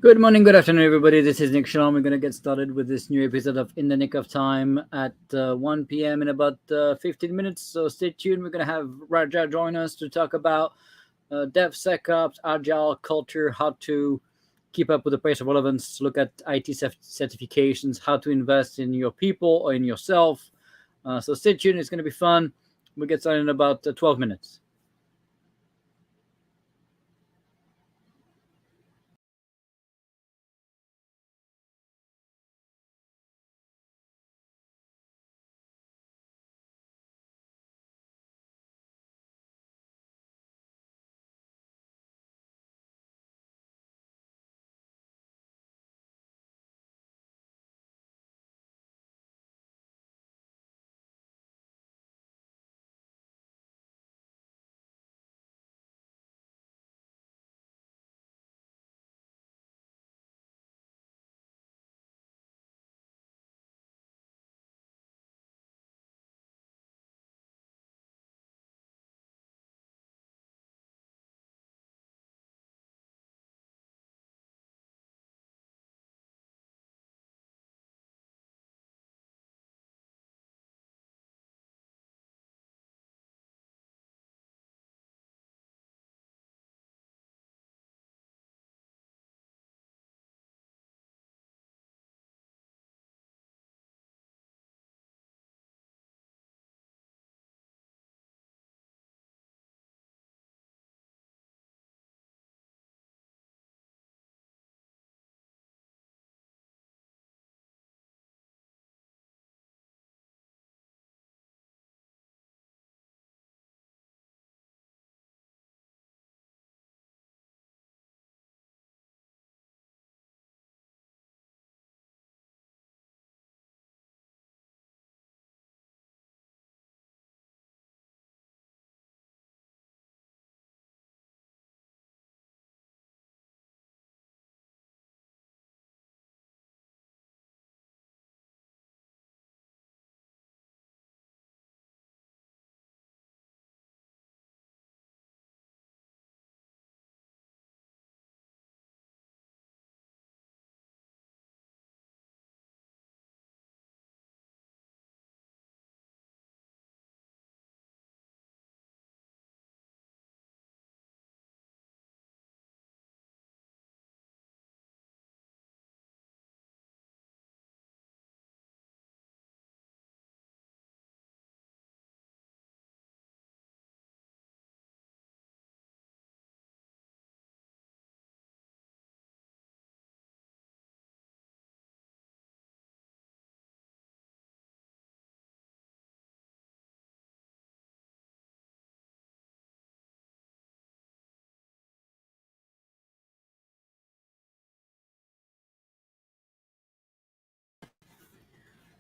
Good morning, good afternoon, everybody. This is Nick Shalom. We're going to get started with this new episode of In the Nick of Time at 1 p.m. in about 15 minutes. So stay tuned. We're going to have Raja join us to talk about DevSecOps, Agile Culture, how to keep up with the pace of relevance, look at IT certifications, how to invest in your people or in yourself. So stay tuned. It's going to be fun. We'll get started in about 12 minutes.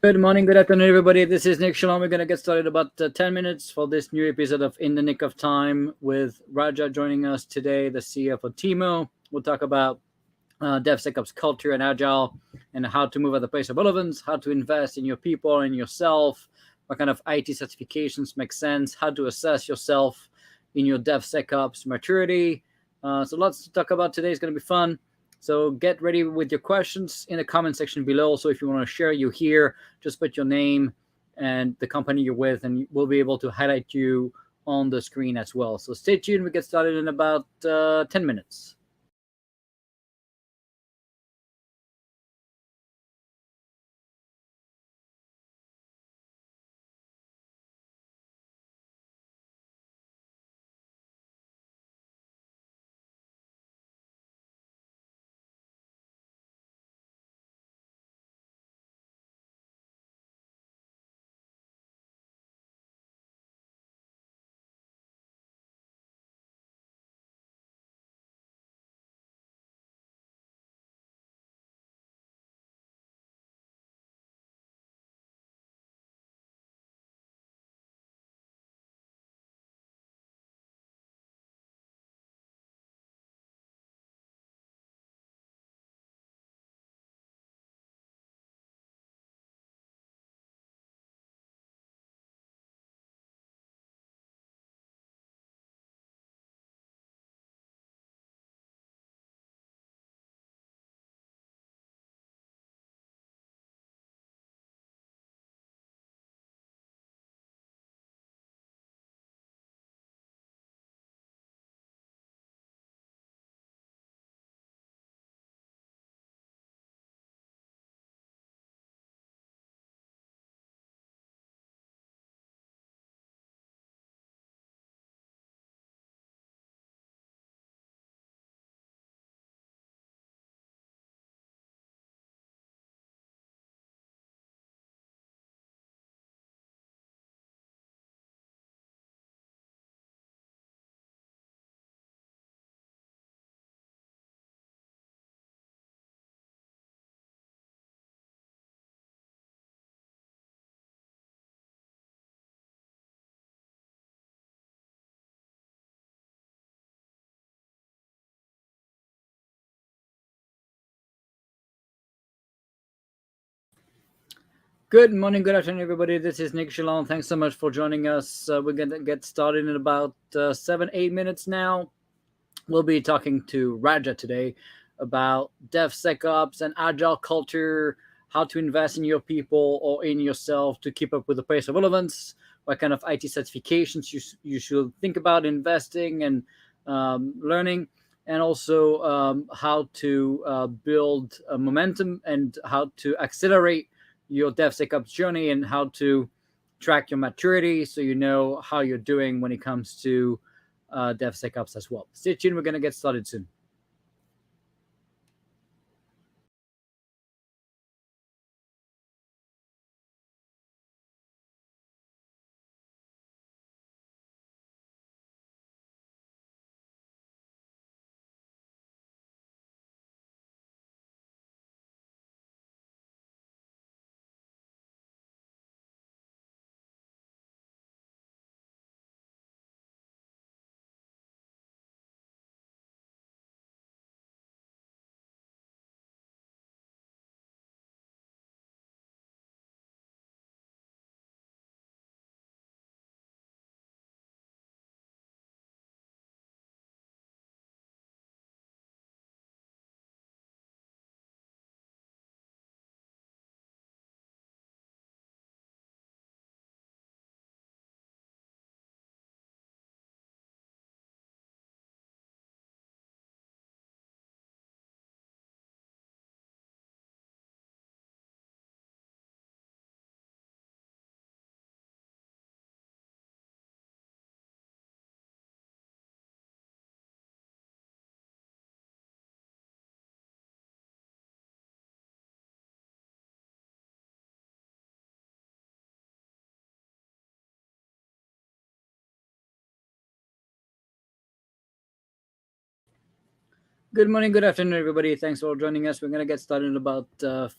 Good morning, good afternoon, everybody. This is Nick Shalom. We're going to get started about 10 minutes for this new episode of In the Nick of Time with Raja joining us today, the CEO of Oteemo. We'll talk about DevSecOps culture and Agile and how to move at the pace of relevance, how to invest in your people and yourself, what kind of IT certifications make sense, how to assess yourself in your DevSecOps maturity. So lots to talk about today. It's going to be fun. So get ready with your questions in the comment section below. So if you want to share you here, just put your name and the company you're with, and we'll be able to highlight you on the screen as well. So stay tuned. We get started in about 10 minutes. Good morning, good afternoon, everybody. This is Nick Shalom. Thanks so much for joining us. We're going to get started in about 7, 8 minutes now. We'll be talking to Raja today about DevSecOps and Agile Culture, how to invest in your people or in yourself to keep up with the pace of relevance, what kind of IT certifications you should think about investing and learning, and also how to build momentum and how to accelerate your DevSecOps journey and how to track your maturity so you know how you're doing when it comes to DevSecOps as well. Stay tuned. We're going to get started soon. Good morning, good afternoon, everybody. Thanks for joining us. We're going to get started in about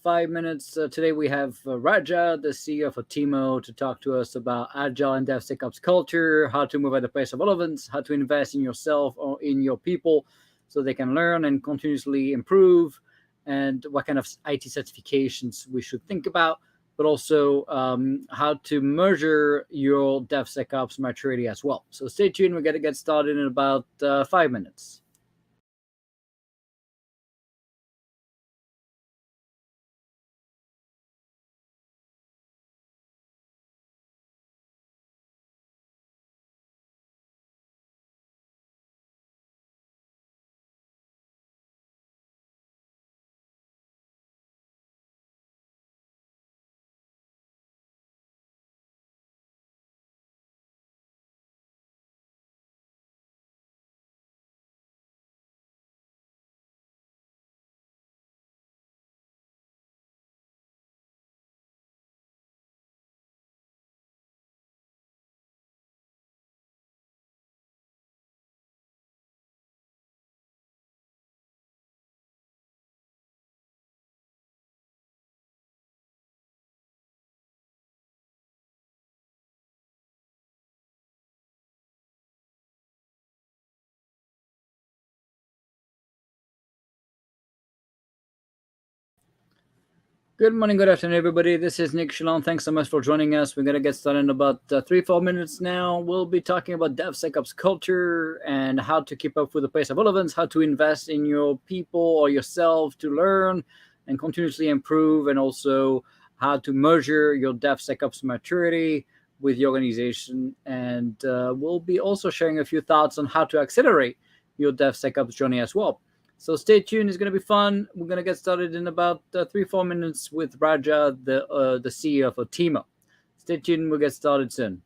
5 minutes. Today we have Raja, the CEO of Oteemo, to talk to us about Agile and DevSecOps culture, how to move at the pace of relevance, how to invest in yourself or in your people so they can learn and continuously improve, and what kind of IT certifications we should think about, but also how to measure your DevSecOps maturity as well. So stay tuned. We're going to get started in about 5 minutes. Good morning, good afternoon, everybody. This is Nick Shalom. Thanks so much for joining us. We're going to get started in about 3, 4 minutes now. We'll be talking about DevSecOps culture and how to keep up with the pace of relevance, how to invest in your people or yourself to learn and continuously improve, and also how to measure your DevSecOps maturity with your organization. And we'll be also sharing a few thoughts on how to accelerate your DevSecOps journey as well. So stay tuned. It's going to be fun. We're going to get started in about 3, 4 minutes with Raja, the CEO of Oteemo. Stay tuned. We'll get started soon.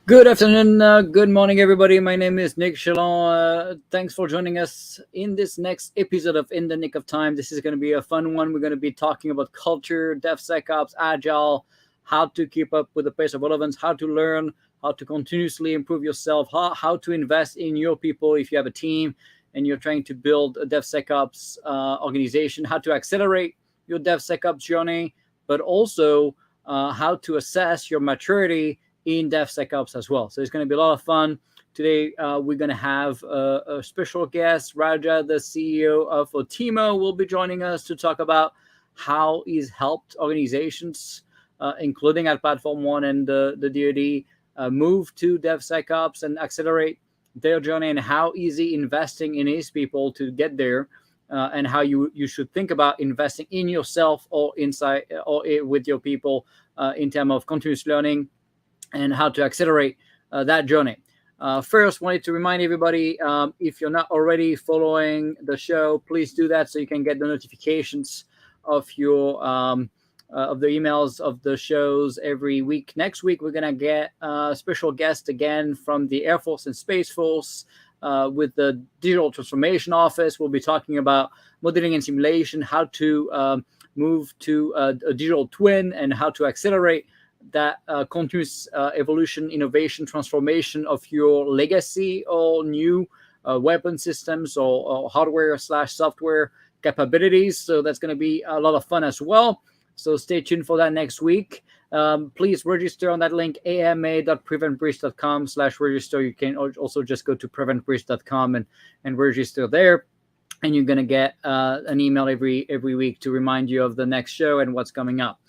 Good afternoon, good morning, everybody. My name is Nic Chalon. Thanks for joining us in this next episode of In the Nick of Time. This is going to be a fun one. We're going to be talking about culture, DevSecOps, Agile, how to keep up with the pace of relevance, how to learn, how to continuously improve yourself, how to invest in your people if you have a team and you're trying to build a DevSecOps organization, how to accelerate your DevSecOps journey, but also how to assess your maturity in DevSecOps as well. So it's going to be a lot of fun. Today, we're going to have a special guest. Raja, the CEO of Oteemo, will be joining us to talk about how he's helped organizations, including at Platform One and the DoD, move to DevSecOps and accelerate their journey, and how easy investing in his people to get there, and how you should think about investing in yourself or inside or with your people in terms of continuous learning, and how to accelerate that journey. First, wanted to remind everybody, if you're not already following the show, please do that so you can get the notifications of your of the emails of the shows every week. Next week, we're gonna get a special guest again from the Air Force and Space Force with the Digital Transformation Office. We'll be talking about modeling and simulation, how to move to a digital twin, and how to accelerate that continuous evolution, innovation, transformation of your legacy or new weapon systems or hardware/software capabilities. So that's going to be a lot of fun as well. So stay tuned for that next week. Please register on that link, ama.preventbreach.com/register. You can also just go to preventbreach.com and register there. And you're going to get an email every week to remind you of the next show and what's coming up.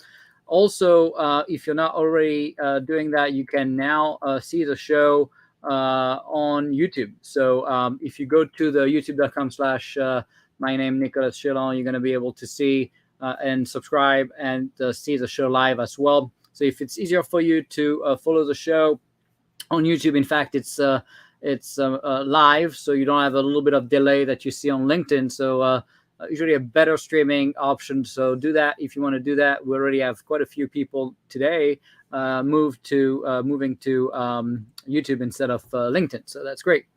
Also, if you're not already doing that, you can now see the show on YouTube. So if you go to the youtube.com/my name, Nicolas Chalon, you're going to be able to see and subscribe and see the show live as well. So if it's easier for you to follow the show on YouTube, in fact, it's live, so you don't have a little bit of delay that you see on LinkedIn. So usually a better streaming option. So do that if you want to do that. We already have quite a few people today moving to YouTube instead of LinkedIn. So that's great.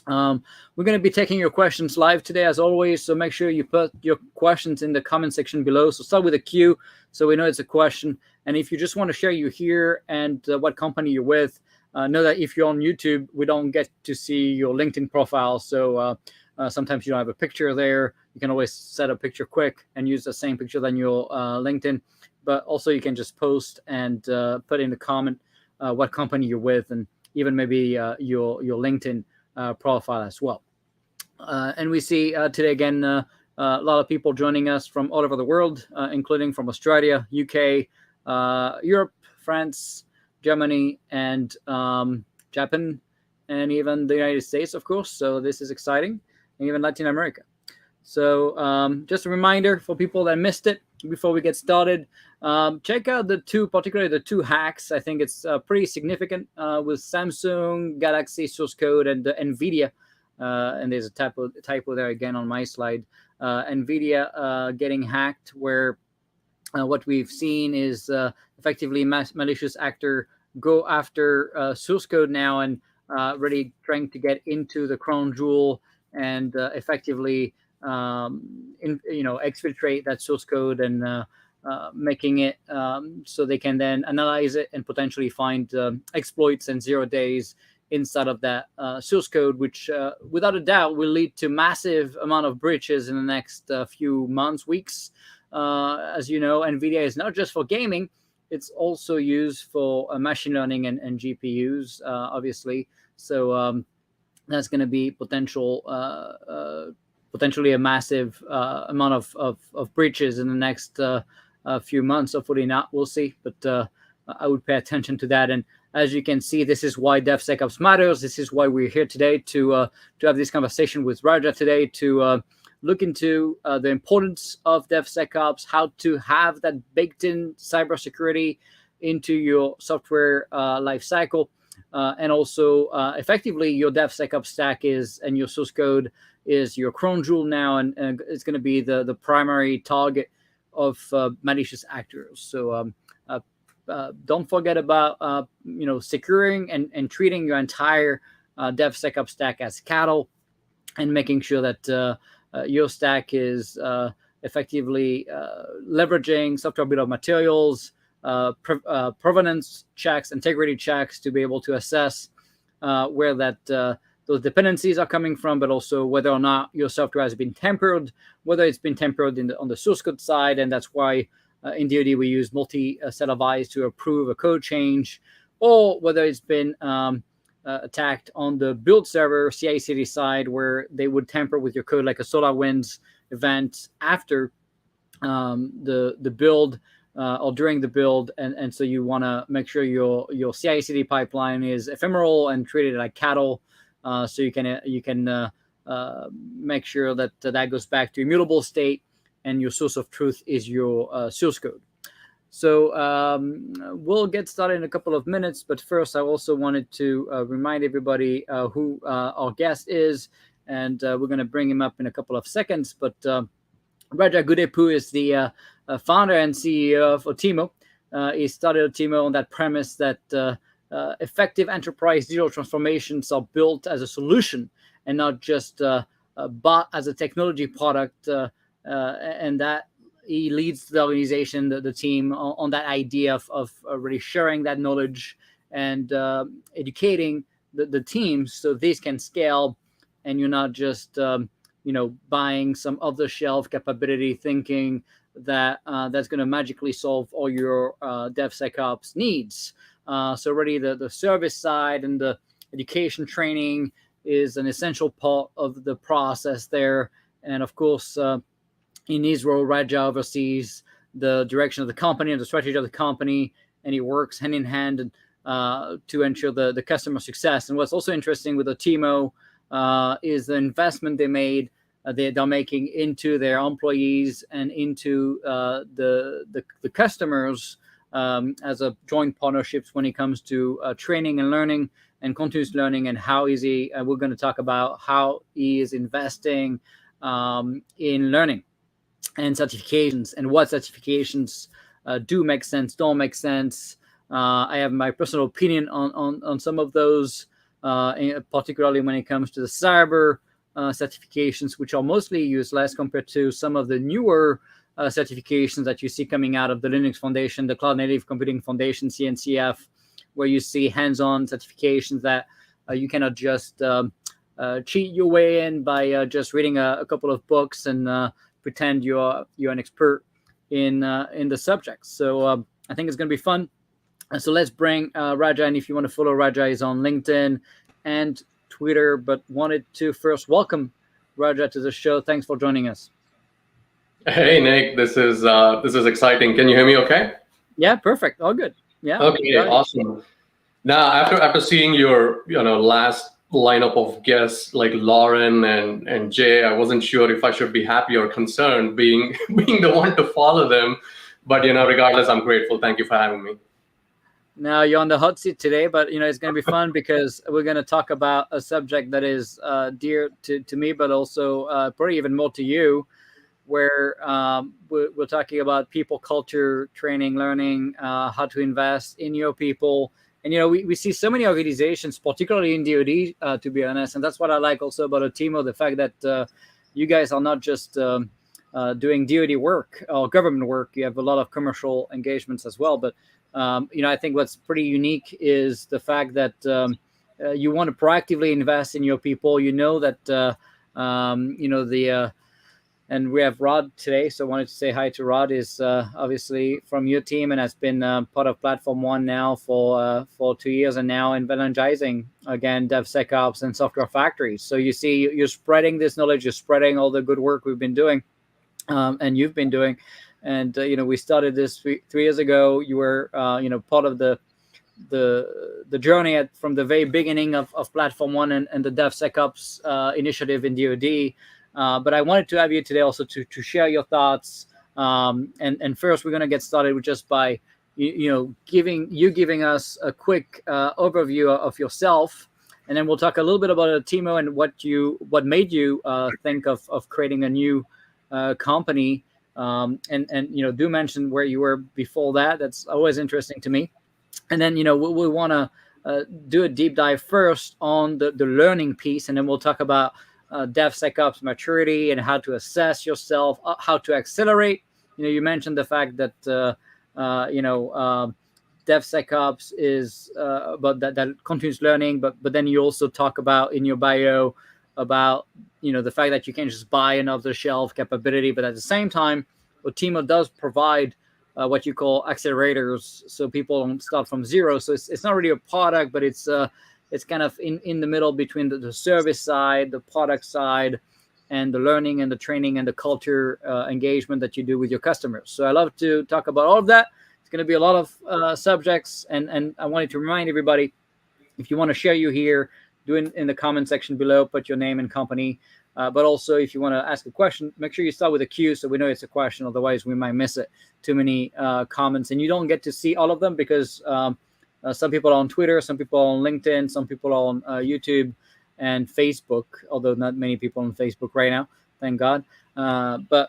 We're going to be taking your questions live today, as always. So make sure you put your questions in the comment section below. So start with a Q so we know it's a question. And if you just want to share you here and what company you're with, know that if you're on YouTube, we don't get to see your LinkedIn profile. So sometimes you don't have a picture there. You can always set a picture quick and use the same picture than your LinkedIn. But also you can just post and put in the comment what company you're with, and even maybe your LinkedIn profile as well. And we see today again a lot of people joining us from all over the world, including from Australia, UK, Europe, France, Germany, and Japan, and even the United States, of course. So this is exciting, and even Latin America. So just a reminder for people that missed it before we get started, check out particularly the two hacks. I think it's pretty significant with Samsung Galaxy source code and the NVIDIA. And there's a typo there again on my slide. NVIDIA getting hacked, where what we've seen is effectively malicious actor go after source code now and really trying to get into the crown jewel and effectively exfiltrate that source code and making it so they can then analyze it and potentially find exploits and 0 days inside of that source code, which without a doubt will lead to massive amount of breaches in the next few months, weeks. As you know, NVIDIA is not just for gaming, it's also used for machine learning and GPUs, obviously. So that's going to be potentially a massive amount of breaches in the next few months. Hopefully not, we'll see. But I would pay attention to that. And as you can see, this is why DevSecOps matters. This is why we're here today to have this conversation with Raja today, to look into the importance of DevSecOps, how to have that baked-in cybersecurity into your software lifecycle, and also effectively your DevSecOps stack and your source code is your crown jewel now, and it's going to be the primary target of malicious actors. So don't forget about securing and treating your entire DevSecOps stack as cattle, and making sure that your stack is effectively leveraging software bill of materials, provenance checks, integrity checks to be able to assess where those dependencies are coming from, but also whether or not your software has been tempered, whether it's been tempered on the source code side, and that's why in DoD we use multi-set of eyes to approve a code change, or whether it's been attacked on the build server CI/CD side, where they would tamper with your code like a SolarWinds event after the build or during the build, and so you want to make sure your CI/CD pipeline is ephemeral and treated like cattle, so you can make sure that goes back to immutable state, and your source of truth is your source code. So we'll get started in a couple of minutes, but first I also wanted to remind everybody who our guest is, and we're going to bring him up in a couple of seconds. But Raja Gudepu is the founder and CEO of Oteemo. He started Oteemo on that premise that effective enterprise digital transformations are built as a solution and not just bought as a technology product, and that he leads the organization, the team, on that idea of really sharing that knowledge and educating the teams so these can scale, and you're not just buying some off-the-shelf capability thinking that that's going to magically solve all your DevSecOps needs. So really the service side and the education training is an essential part of the process there. And of course, in his role, Raja oversees the direction of the company and the strategy of the company, and he works hand in hand to ensure the customer success. And what's also interesting with Oteemo is the investment they're making into their employees and into the customers as a joint partnerships when it comes to training and learning and continuous learning, and how is he, we're going to talk about how he is investing in learning and certifications, and what certifications do make sense, don't make sense. I have my personal opinion on some of those, particularly when it comes to the cyber certifications, which are mostly useless compared to some of the newer certifications that you see coming out of the Linux Foundation, the Cloud Native Computing Foundation, CNCF, where you see hands-on certifications that you cannot just cheat your way in by just reading a couple of books and pretend you're an expert in the subject. So I think it's going to be fun. So let's bring Raja, and if you want to follow Raja, he's on LinkedIn and Twitter, but wanted to first welcome Raja to the show. Thanks for joining us. Hey Nick, this is exciting. Can you hear me okay? Yeah, perfect. All good. Yeah. Okay, awesome. Now after seeing your last lineup of guests like Lauren and Jay, I wasn't sure if I should be happy or concerned being the one to follow them. But regardless, I'm grateful. Thank you for having me. Now you're on the hot seat today, but it's going to be fun because we're going to talk about a subject that is dear to me, but also probably even more to you, where we're talking about people, culture, training, learning, how to invest in your people. And, we see so many organizations, particularly in DoD, to be honest. And that's what I like also about Oteemo, the fact that you guys are not just doing DoD work or government work. You have a lot of commercial engagements as well. But, I think what's pretty unique is the fact that you want to proactively invest in your people. You know that, and we have Rod today, so I wanted to say hi to Rod. Is obviously from your team and has been part of Platform One now for 2 years, and now evangelizing again DevSecOps and software factories. So you see, you're spreading this knowledge, you're spreading all the good work we've been doing, and you've been doing. And we started this 3 years ago. You were part of the journey from the very beginning of Platform One and the DevSecOps initiative in DoD. But I wanted to have you today also to share your thoughts. And first, we're going to get started with just by giving us a quick overview of yourself, and then we'll talk a little bit about Oteemo and what made you think of creating a new company And do mention where you were before that. That's always interesting to me. And then we want to do a deep dive first on the learning piece, and then we'll talk about DevSecOps maturity and how to assess yourself, how to accelerate. You mentioned the fact that DevSecOps is about that continuous learning, but then you also talk about in your bio about the fact that you can't just buy an off-the-shelf capability, but at the same time, Oteemo does provide what you call accelerators, so people don't start from zero. So it's not really a product, but it's kind of in the middle between the service side, the product side, and the learning and the training and the culture engagement that you do with your customers. So I love to talk about all of that. It's going to be a lot of subjects, and I wanted to remind everybody, if you want to share you here, do it in the comment section below, put your name and company. But also, if you want to ask a question, make sure you start with a Q so we know it's a question. Otherwise, we might miss it. Too many comments, and you don't get to see all of them because some people are on Twitter, some people are on LinkedIn, some people are on YouTube and Facebook, although not many people on Facebook right now, thank God. But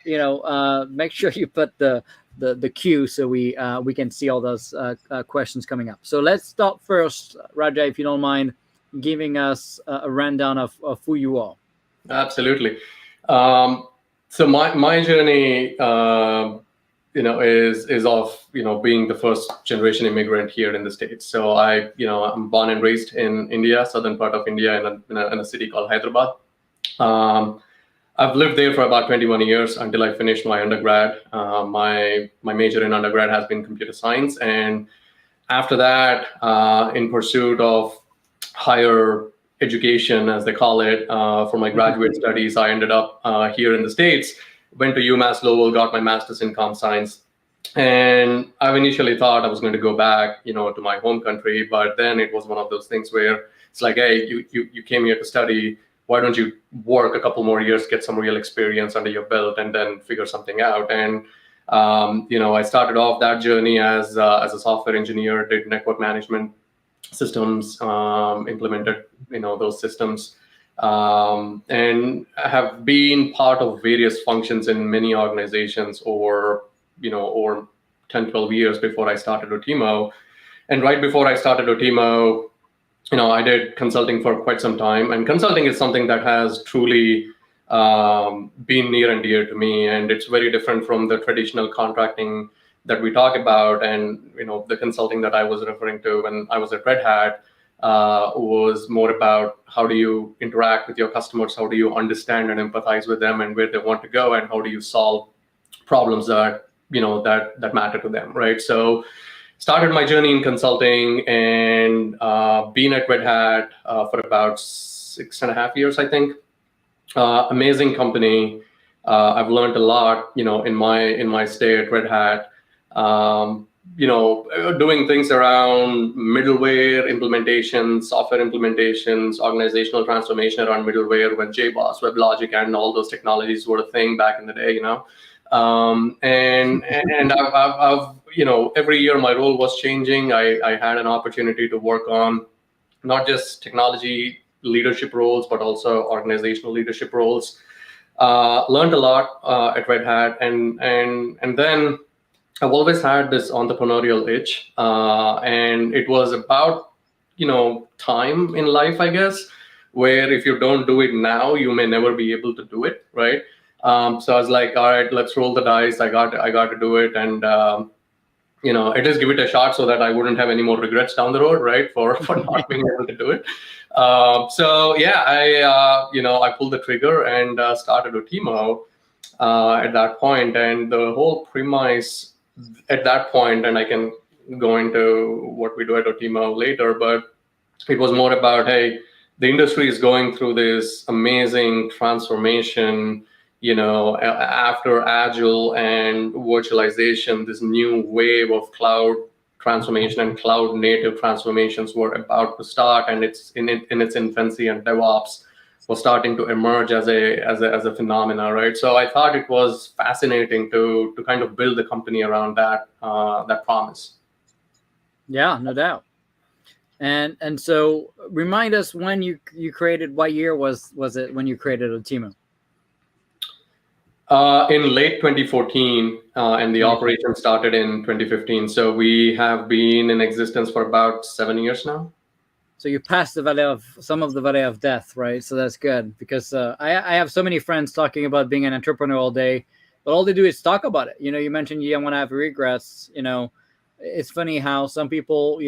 make sure you put the queue so we can see all those questions coming up. So let's start first, Raja, if you don't mind giving us a rundown of who you are. Absolutely. So my journey, is of being the first generation immigrant here in the States. So I'm born and raised in India, southern part of India, in a city called Hyderabad. I've lived there for about 21 years until I finished my undergrad. My major in undergrad has been computer science, and after that, in pursuit of higher education, as they call it, for my graduate studies, I ended up here in the States, went to UMass Lowell, got my master's in comp science. And I initially thought I was going to go back, to my home country, but then it was one of those things where it's like, hey, you came here to study, why don't you work a couple more years, get some real experience under your belt, and then figure something out. And I started off that journey as a software engineer, did network management systems, implemented those systems, and have been part of various functions in many organizations over 10, 12 years before I started Oteemo. And right before I started Oteemo, I did consulting for quite some time, and consulting is something that has truly been near and dear to me, and it's very different from the traditional contracting that we talk about. And the consulting that I was referring to when I was at Red Hat was more about how do you interact with your customers, how do you understand and empathize with them and where they want to go, and how do you solve problems that that matter to them, right? So started my journey in consulting, and been at Red Hat for about 6.5 years, I think. Amazing company. I've learned a lot, in my stay at Red Hat. Doing things around middleware implementations, software implementations, organizational transformation around middleware when JBoss, WebLogic, and all those technologies were a thing back in the day, and I've every year my role was changing. I had an opportunity to work on not just technology leadership roles, but also organizational leadership roles. Learned a lot at Red Hat, and then I've always had this entrepreneurial itch, and it was about time in life, I guess, where if you don't do it now, you may never be able to do it, right? So I was like, all right, let's roll the dice. I got to do it, and at least give it a shot so that I wouldn't have any more regrets down the road, right? For not being able to do it. So yeah, I pulled the trigger and started Oteemo at that point, and the whole premise at that point, and I can go into what we do at Oteemo later, but it was more about, hey, the industry is going through this amazing transformation, after Agile and virtualization, this new wave of cloud transformation and cloud native transformations were about to start, and it's in its infancy, and DevOps was starting to emerge as a phenomena, right? So I thought it was fascinating to kind of build the company around that promise. Yeah, no doubt. And so remind us when you created, what year was it when you created Oteemo? In late 2014, and the operation started in 2015. So we have been in existence for about 7 years now. So you passed some of the valley of death, right? So that's good, because I have so many friends talking about being an entrepreneur all day, but all they do is talk about it. You mentioned you don't want to have regrets. It's funny how some people,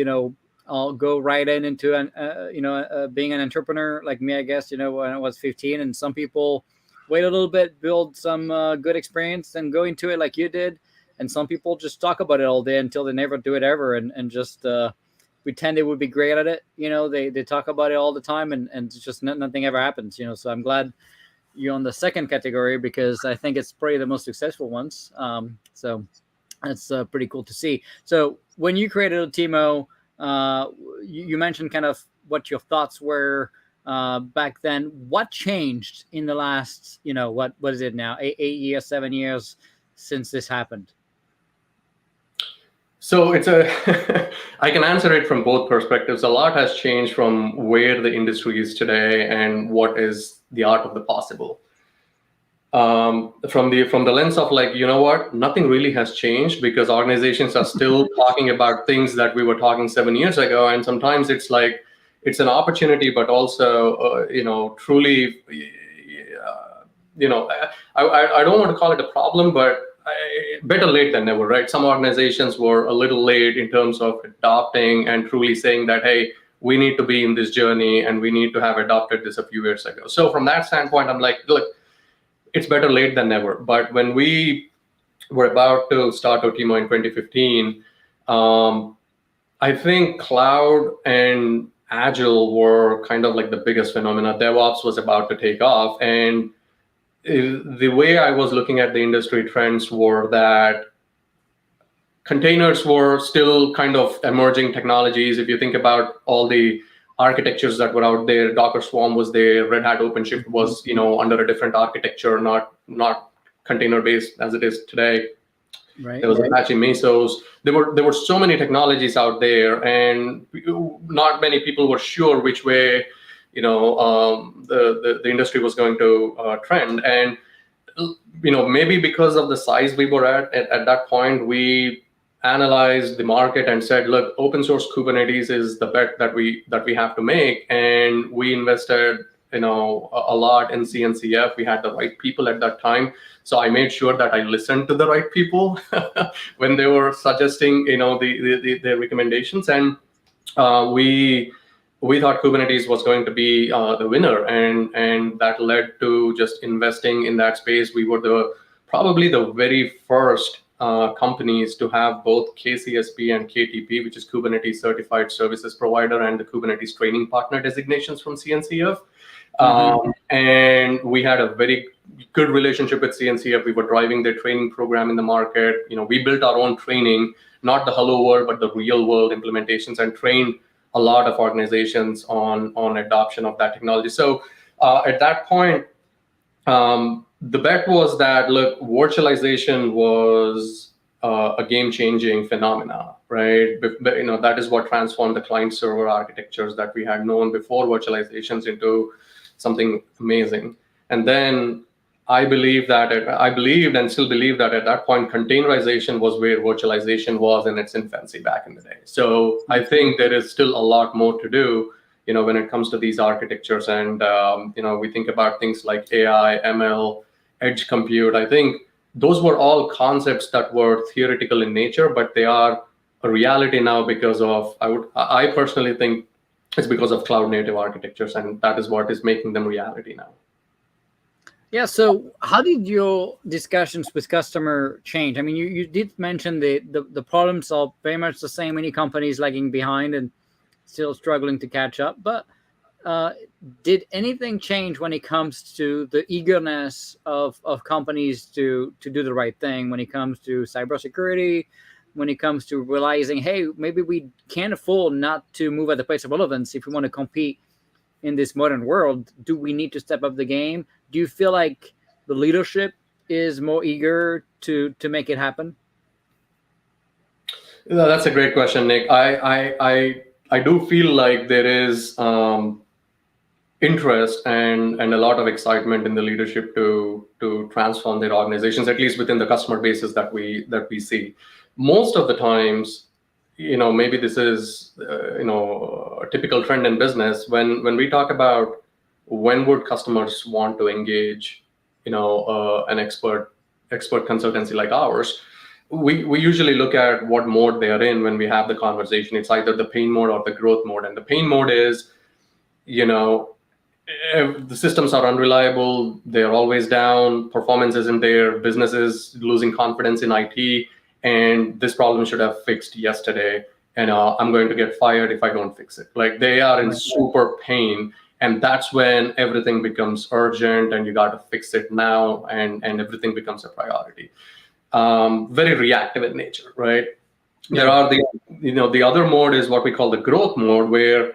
I'll go right into being an entrepreneur, like me, I guess. When I was 15, and some people wait a little bit, build some good experience, and go into it like you did. And some people just talk about it all day until they never do it ever, and just pretend they would be great at it. They talk about it all the time, and just nothing ever happens. So I'm glad you're on the second category, because I think it's probably the most successful ones. So that's pretty cool to see. So when you created Oteemo, you mentioned kind of what your thoughts were back then. What changed in the last, what is it now, 8 years, 7 years since this happened? So I can answer it from both perspectives. A lot has changed from where the industry is today and what is the art of the possible. From the lens of, like, nothing really has changed, because organizations are still talking about things that we were talking 7 years ago. And sometimes it's like, it's an opportunity, but also, truly, I don't want to call it a problem, but better late than never, right? Some organizations were a little late in terms of adopting and truly saying that, hey, we need to be in this journey and we need to have adopted this a few years ago. So from that standpoint, I'm like, look, it's better late than never. But when we were about to start Oteemo in 2015, I think cloud and Agile were kind of like the biggest phenomena. DevOps was about to take off. And the way I was looking at the industry trends were that containers were still kind of emerging technologies. If you think about all the architectures that were out there, Docker Swarm was there, Red Hat OpenShift was, under a different architecture, not container based as it is today. Right. There was Apache Mesos. There were so many technologies out there, and not many people were sure which way the industry was going to trend. And maybe because of the size we were at that point, we analyzed the market and said, look, open source Kubernetes is the bet that we have to make. And we invested a lot in CNCF. We had the right people at that time, so I made sure that I listened to the right people when they were suggesting their recommendations. And we thought Kubernetes was going to be the winner, and that led to just investing in that space. We were probably the very first companies to have both KCSP and KTP, which is Kubernetes Certified Services Provider, and the Kubernetes Training Partner designations from CNCF. And we had a very good relationship with CNCF. We were driving their training program in the market. We built our own training, not the hello world, but the real world implementations, and trained a lot of organizations on adoption of that technology. So at that point, the bet was that, look, virtualization was a game-changing phenomena, right? That is what transformed the client-server architectures that we had known before virtualizations into something amazing. And then I believed and still believe that at that point, containerization was where virtualization was in its infancy back in the day. So I think there is still a lot more to do, when it comes to these architectures. And, we think about things like AI, ML, edge compute. I think those were all concepts that were theoretical in nature, but they are a reality now because of, I personally think it's because of cloud native architectures, and that is what is making them reality now. Yeah. So how did your discussions with customer change? I mean, you did mention the problems are very much the same. Many companies lagging behind and still struggling to catch up. But did anything change when it comes to the eagerness of companies to do the right thing, when it comes to cybersecurity, when it comes to realizing, hey, maybe we can't afford not to move at the pace of relevance if we want to compete in this modern world? Do we need to step up the game? Do you feel like the leadership is more eager to make it happen? No, that's a great question, Nick. I do feel like there is interest and a lot of excitement in the leadership to transform their organizations, at least within the customer bases that we see. Most of the times, maybe this is a typical trend in business. When we talk about when would customers want to engage, an expert consultancy like ours, we usually look at what mode they are in when we have the conversation. It's either the pain mode or the growth mode, and the pain mode is, the systems are unreliable, they're always down, performance isn't there, business is losing confidence in IT, and this problem should have fixed yesterday, and I'm going to get fired if I don't fix it. Like, they are in super pain, and that's when everything becomes urgent and you got to fix it now, and everything becomes a priority. Very reactive in nature, right? There are the other mode is what we call the growth mode, where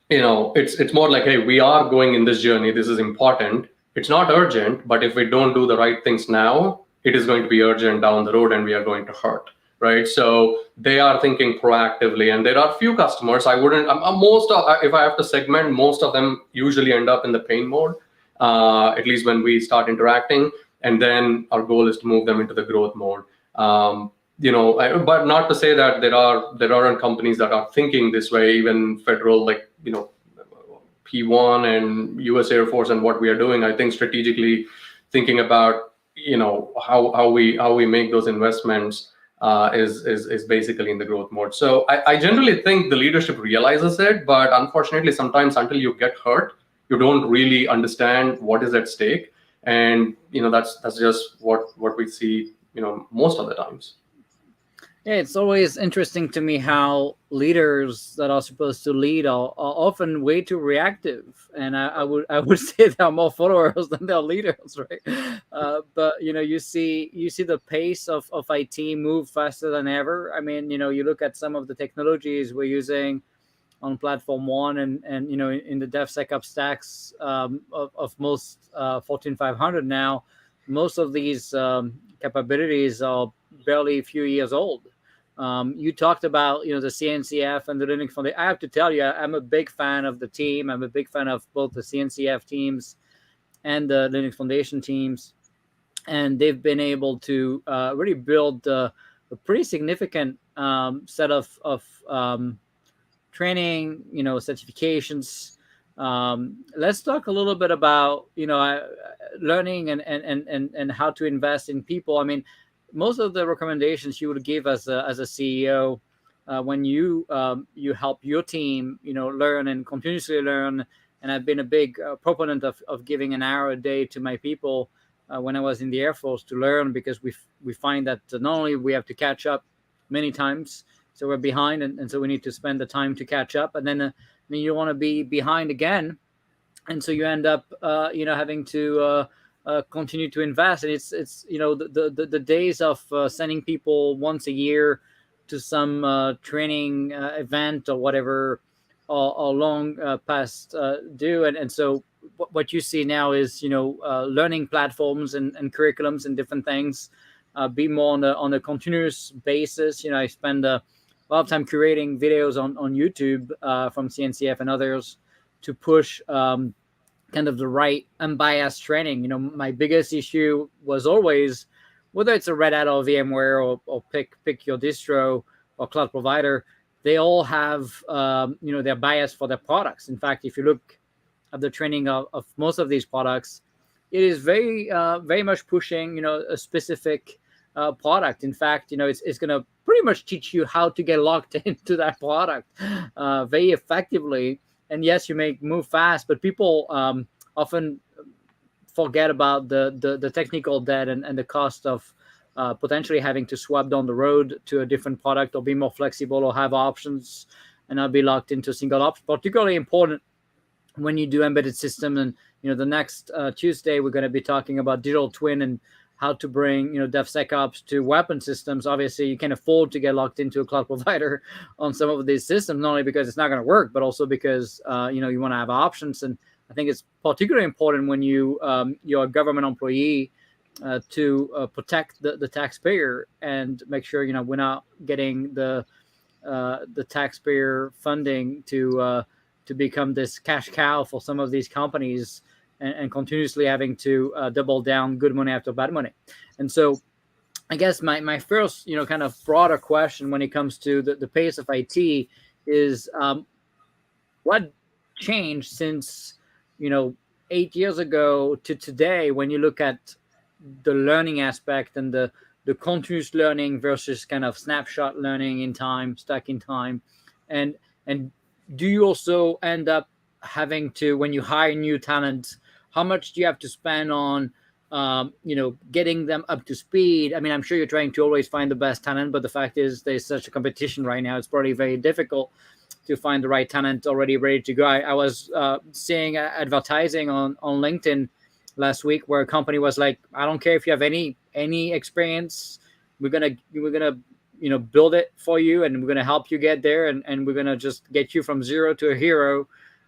it's more like, hey, we are going in this journey. This is important. It's not urgent, but if we don't do the right things now, it is going to be urgent down the road, and we are going to hurt, right? So they are thinking proactively, and there are few customers. If I have to segment, most of them usually end up in the pain mode, at least when we start interacting, and then our goal is to move them into the growth mode. But not to say that there aren't companies that are thinking this way, even federal, like, P1 and U.S. Air Force and what we are doing. I think strategically thinking about, how we make those investments is basically in the growth mode. So I generally think the leadership realizes it, but unfortunately, sometimes until you get hurt, you don't really understand what is at stake, and that's just what we see, most of the times. Yeah, it's always interesting to me how leaders that are supposed to lead are often way too reactive, and I would say they are more followers than they are leaders, right? But you see the pace of IT move faster than ever. I mean, you look at some of the technologies we're using on platform one, and in the DevSecOps stacks of most Fortune 500 now, most of these capabilities are barely a few years old. You talked about the CNCF and the Linux Foundation. I have to tell you, I'm a big fan of the team. I'm a big fan of both the CNCF teams and the Linux Foundation teams, and they've been able to really build a pretty significant set of training, certifications. Let's talk a little bit about learning and how to invest in people. I mean, most of the recommendations you would give as a CEO when you help your team learn and continuously learn. And I've been a big proponent of giving an hour a day to my people when I was in the Air Force to learn, because we find that not only we have to catch up many times, so we're behind, and so we need to spend the time to catch up, and then you don't want to be behind again, and so you end up having to continue to invest. And it's the days of sending people once a year to some training event or whatever are long past due, and so what you see now is learning platforms and curriculums and different things be more on a continuous basis. I spend a lot of time curating videos on YouTube from CNCF and others to push kind of the right unbiased training. My biggest issue was always, whether it's a Red Hat or VMware or pick your distro or cloud provider, they all have their bias for their products. In fact, if you look at the training of most of these products, it is very much pushing a specific product. In fact, it's going to pretty much teach you how to get locked into that product very effectively. And yes, you may move fast, but people often forget about the technical debt and the cost of potentially having to swap down the road to a different product, or be more flexible, or have options and not be locked into a single option. Particularly important when you do embedded system. And the next Tuesday we're going to be talking about digital twin and how to bring DevSecOps to weapon systems. Obviously, you can afford to get locked into a cloud provider on some of these systems, not only because it's not going to work, but also because you want to have options. And I think it's particularly important when you're a government employee to protect the taxpayer and make sure we're not getting the taxpayer funding to to become this cash cow for some of these companies, and continuously having to double down good money after bad money. And so I guess my first, kind of broader question when it comes to the pace of IT is, what changed since, 8 years ago to today, when you look at the learning aspect and the continuous learning versus kind of snapshot learning in time, stuck in time, and do you also end up having to, when you hire new talent, how much do you have to spend on getting them up to speed? I mean, I'm sure you're trying to always find the best talent, but the fact is there's such a competition right now. It's probably very difficult to find the right talent already ready to go. I was seeing advertising on LinkedIn last week where a company was like, I don't care if you have any experience, we're gonna build it for you, and we're gonna help you get there, and we're gonna just get you from zero to a hero.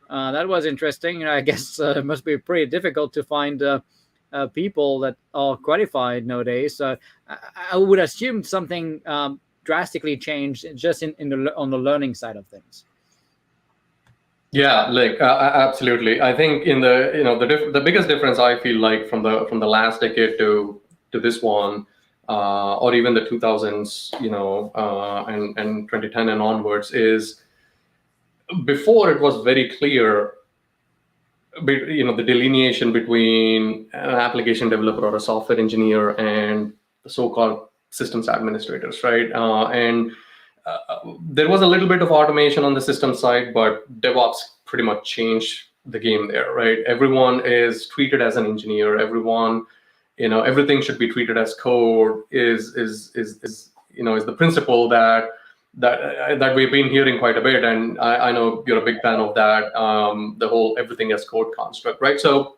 That was interesting. I guess it must be pretty difficult to find people that are qualified nowadays. So I would assume something drastically changed just on the learning side of things. Yeah, like absolutely. I think in the biggest difference I feel like from the last decade to this one, or even the 2000s, and 2010 and onwards, is before it was very clear, the delineation between an application developer or a software engineer and the so-called systems administrators, right? And there was a little bit of automation on the system side, but DevOps pretty much changed the game there, right? Everyone is treated as an engineer. Everyone, everything should be treated as code. Is the principle that we've been hearing quite a bit, and I know you're a big fan of that. The whole everything as code construct, right? So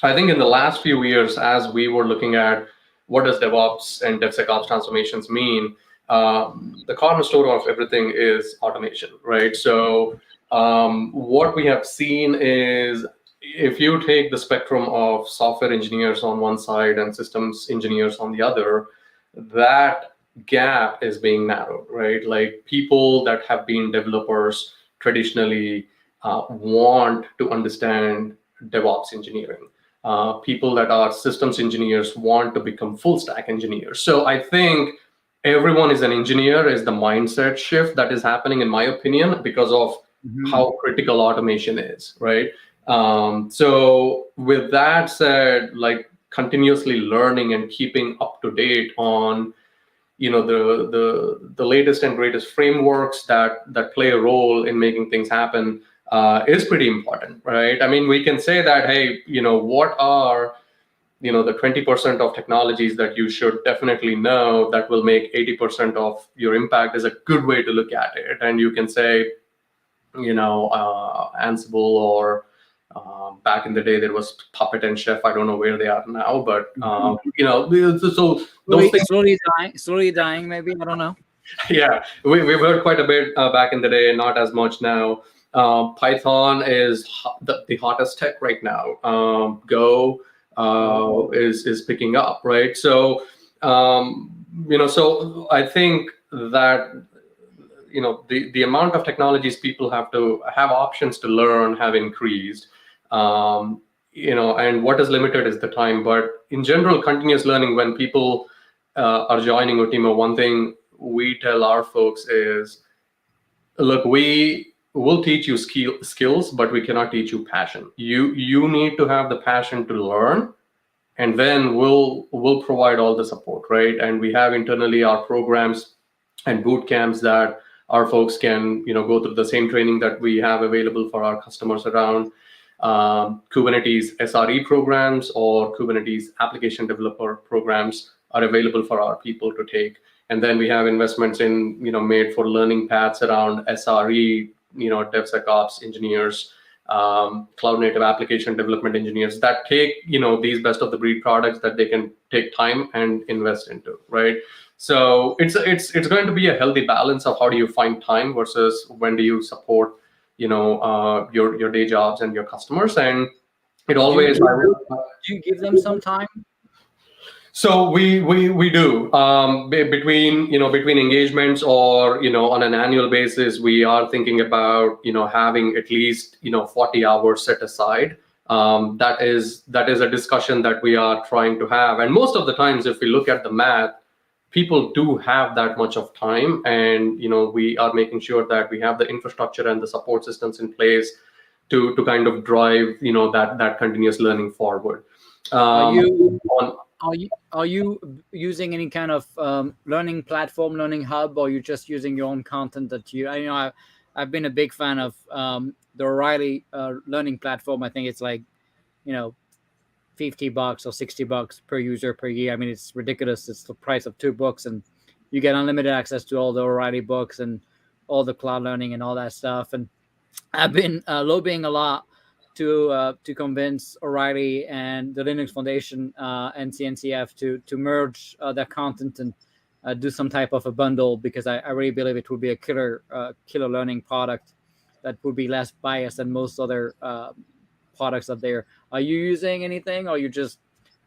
I think in the last few years, as we were looking at what does DevOps and DevSecOps transformations mean, the cornerstone of everything is automation, right? So what we have seen is, if you take the spectrum of software engineers on one side and systems engineers on the other, that gap is being narrowed, right? Like, people that have been developers traditionally want to understand DevOps engineering. People that are systems engineers want to become full stack engineers. So I think everyone is an engineer is the mindset shift that is happening, in my opinion, because of how critical automation is, right? So with that said, like, continuously learning and keeping up to date on the latest and greatest frameworks that play a role in making things happen is pretty important, right? I mean, we can say that, hey, what are the 20% of technologies that you should definitely know that will make 80% of your impact, is a good way to look at it. And you can say, Ansible, or back in the day there was Puppet and Chef. I don't know where they are now, but so those things slowly dying, maybe, I don't know. Yeah, we've heard quite a bit back in the day, not as much now. Python is the hottest tech right now. Go is picking up, right? So so I think that the amount of technologies people have to have options to learn have increased. And what is limited is the time. But in general, continuous learning, when people are joining Oteemo, one thing we tell our folks is, look, we will teach you skills, but we cannot teach you passion. You need to have the passion to learn, and then we'll provide all the support, right? And we have internally our programs and boot camps that our folks can go through the same training that we have available for our customers around Kubernetes SRE programs, or Kubernetes application developer programs are available for our people to take. And then we have investments in made for learning paths around SRE, DevSecOps engineers, cloud native application development engineers that take these best of the breed products that they can take time and invest into, right? So it's going to be a healthy balance of how do you find time versus when do you support your day jobs and your customers. And it always do you give them some time? So we do between engagements, or on an annual basis, we are thinking about having at least 40 hours set aside. That is a discussion that we are trying to have, and most of the times, if we look at the math, people do have that much of time, and we are making sure that we have the infrastructure and the support systems in place to kind of drive that continuous learning forward. Are you On are you using any kind of learning platform, learning hub, or are you just using your own content that you? I've been a big fan of the O'Reilly learning platform. I think it's like you know $50 or $60 per user per year. I mean, it's ridiculous. It's the price of 2 books, and you get unlimited access to all the O'Reilly books and all the cloud learning and all that stuff. And I've been lobbying a lot to convince O'Reilly and the Linux Foundation and CNCF to merge their content and do some type of a bundle, because I really believe it would be a killer learning product that would be less biased than most other products out there. Are you using anything, or are you just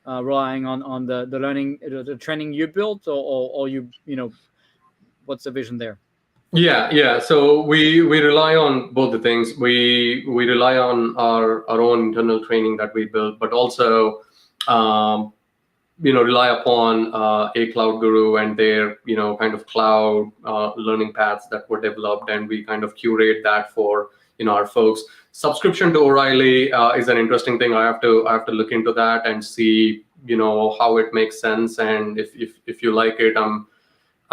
relying on the learning, the training you built, or what's the vision there? Yeah. So we rely on both the things. We rely on our own internal training that we build, but also rely upon a cloud guru and their kind of cloud learning paths that were developed, and we kind of curate that for our folks. Subscription to O'Reilly is an interesting thing. I have to look into that and see how it makes sense, and if you like it,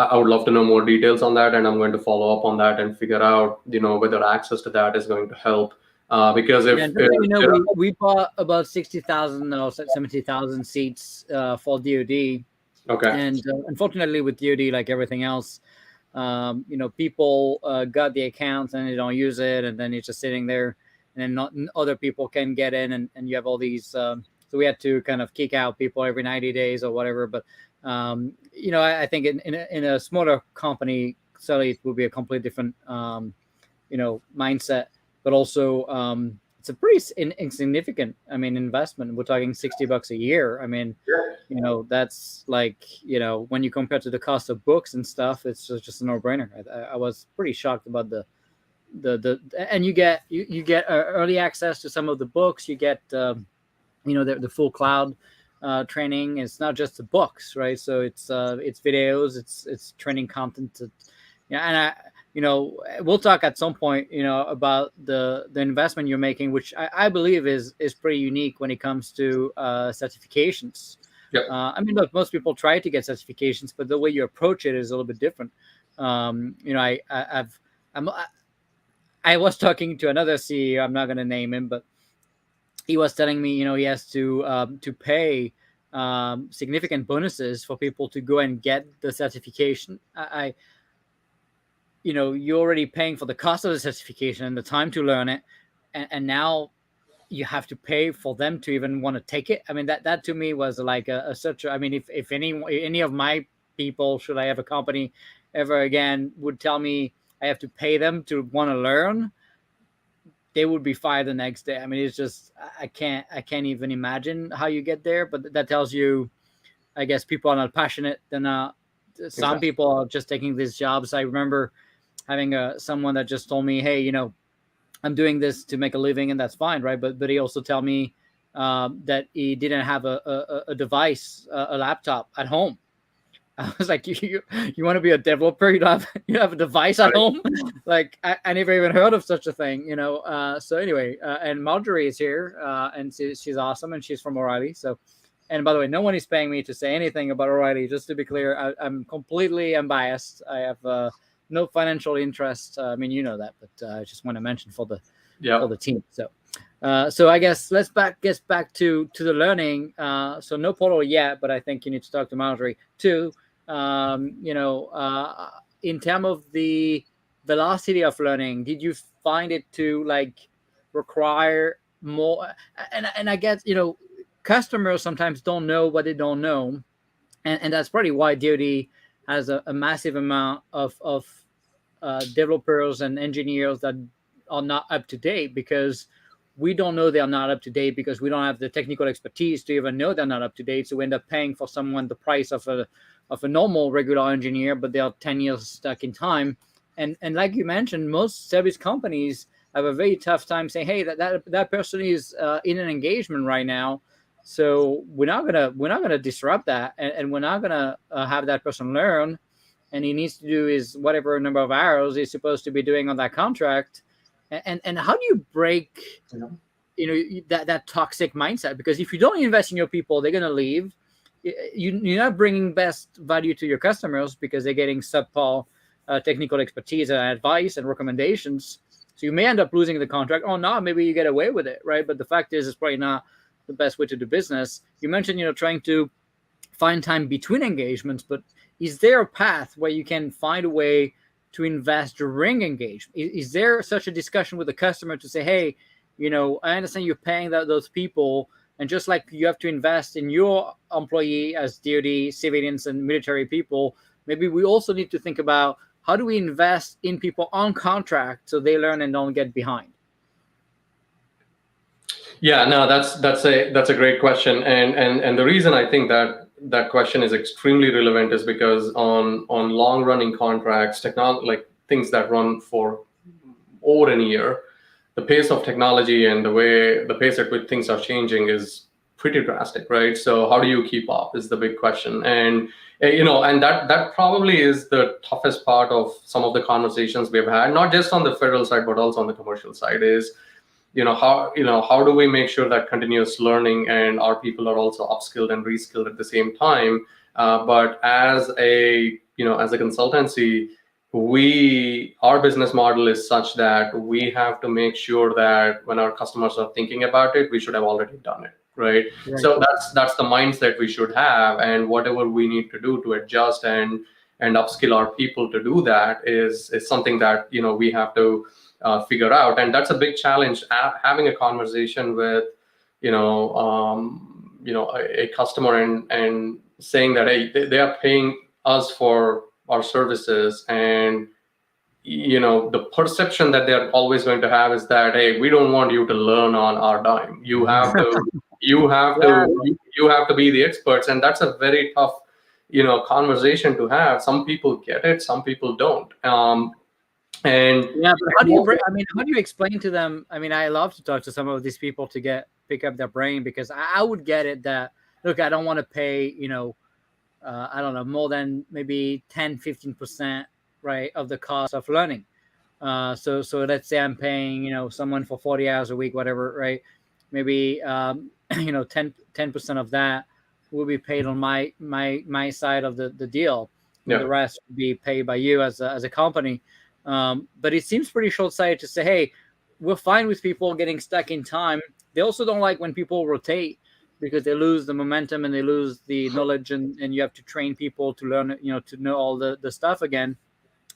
I would love to know more details on that, and I'm going to follow up on that and figure out whether access to that is going to help. Because we bought about 60,000 or 70,000 seats for DoD. Okay. And unfortunately, with DoD, like everything else, people got the accounts and they don't use it, and then it's just sitting there, and then not other people can get in, and you have all these. So we had to kind of kick out people every 90 days or whatever. But I think in a smaller company, certainly it would be a completely different mindset. But also, it's a pretty insignificant, investment. We're talking $60 a year. That's like, when you compare to the cost of books and stuff, it's just a no-brainer. I was pretty shocked about the and you get early access to some of the books. You get the full cloud training. It's not just the books, right? So it's videos, it's training content. And we'll talk at some point, about the investment you're making, which I believe is pretty unique when it comes to certifications. Yep. Look, most people try to get certifications, but the way you approach it is a little bit different. I was talking to another CEO. I'm not going to name him, but he was telling me, he has to pay significant bonuses for people to go and get the certification. You're already paying for the cost of the certification and the time to learn it, and now you have to pay for them to even want to take it. That to me was like if any of my people, should I have a company ever again, would tell me I have to pay them to want to learn, they would be fired the next day. It's just, I can't even imagine how you get there. But that tells you, I guess, people are not passionate. They're not. Some people are just taking these jobs. I remember having someone that just told me, hey, I'm doing this to make a living, and that's fine, right? But he also told me that he didn't have a device, a laptop at home. I was like, you want to be a developer? You have a device at home? Like, I never even heard of such a thing, So anyway, and Marjorie is here, and she's awesome, and she's from O'Reilly. So, and by the way, no one is paying me to say anything about O'Reilly. Just to be clear, I'm completely unbiased. I have no financial interest. That, but I just want to mention for the team. So I guess let's get back to the learning. So no portal yet, but I think you need to talk to Marjorie too. In terms of the velocity of learning, did you find it to require more? And I guess customers sometimes don't know what they don't know, and that's probably why DoD has a massive amount of developers and engineers that are not up to date, because we don't know they're not up to date because we don't have the technical expertise to even know they're not up to date. So we end up paying for someone the price of a normal regular engineer, but they're 10 years stuck in time. And like you mentioned, most service companies have a very tough time saying, hey, that person is in an engagement right now, so we're not gonna disrupt that, and we're not gonna have that person learn, and he needs to do is whatever number of hours he's supposed to be doing on that contract. And how do you break that toxic mindset? Because if you don't invest in your people, they're gonna leave. You're not bringing best value to your customers because they're getting subpar technical expertise and advice and recommendations. So you may end up losing the contract, or not. Maybe you get away with it, right? But the fact is, it's probably not the best way to do business. You mentioned, trying to find time between engagements, but is there a path where you can find a way to invest during engagement? Is there such a discussion with the customer to say, hey, I understand you're paying those people, and just like you have to invest in your employee as DoD, civilians, and military people, maybe we also need to think about how do we invest in people on contract so they learn and don't get behind? Yeah, no, that's a great question, and the reason I think that question is extremely relevant is because on long running contracts, like things that run for over a year, the pace of technology and the pace at which things are changing is pretty drastic, right? So how do you keep up is the big question. And and that probably is the toughest part of some of the conversations we've had, not just on the federal side but also on the commercial side, is how do we make sure that continuous learning and our people are also upskilled and reskilled at the same time. But as a consultancy, our business model is such that we have to make sure that when our customers are thinking about it, we should have already done it, right? So that's the mindset we should have, and whatever we need to do to adjust and upskill our people to do that is something that we have to figure out. And that's a big challenge, having a conversation with a customer and saying that, hey, they are paying us for our services, and the perception that they're always going to have is that, hey, we don't want you to learn on our dime. You have to you have to be the experts, and that's a very tough conversation to have. Some people get it, some people don't. And yeah, but how do you explain to them? I mean, I love to talk to some of these people to pick up their brain, because I would get it that, look, I don't want to pay I don't know, more than maybe 10-15%, right, of the cost of learning. So let's say I'm paying someone for 40 hours a week, whatever, right? Maybe 10% of that will be paid on my side of the deal. Yeah. The rest will be paid by you as a company. But it seems pretty short-sighted to say, hey, we're fine with people getting stuck in time. They also don't like when people rotate, because they lose the momentum and they lose the knowledge, and you have to train people to learn, to know all the stuff again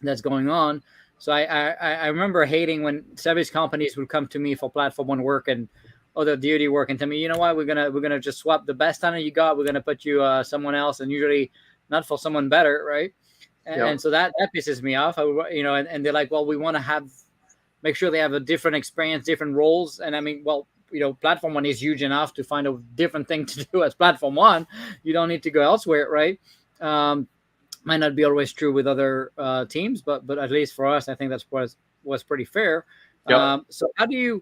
that's going on. So I remember hating when service companies would come to me for Platform 1 work and other DoD work and tell me, you know what, we're gonna just swap the best talent you got. We're gonna put you someone else, and usually not for someone better, right? And so that pisses me off. And they're like, well, we want to make sure they have a different experience, different roles. And I mean, well, Platform 1 is huge enough to find a different thing to do as Platform 1. You don't need to go elsewhere, right? Might not be always true with other teams, but at least for us, I think that's was pretty fair. So how do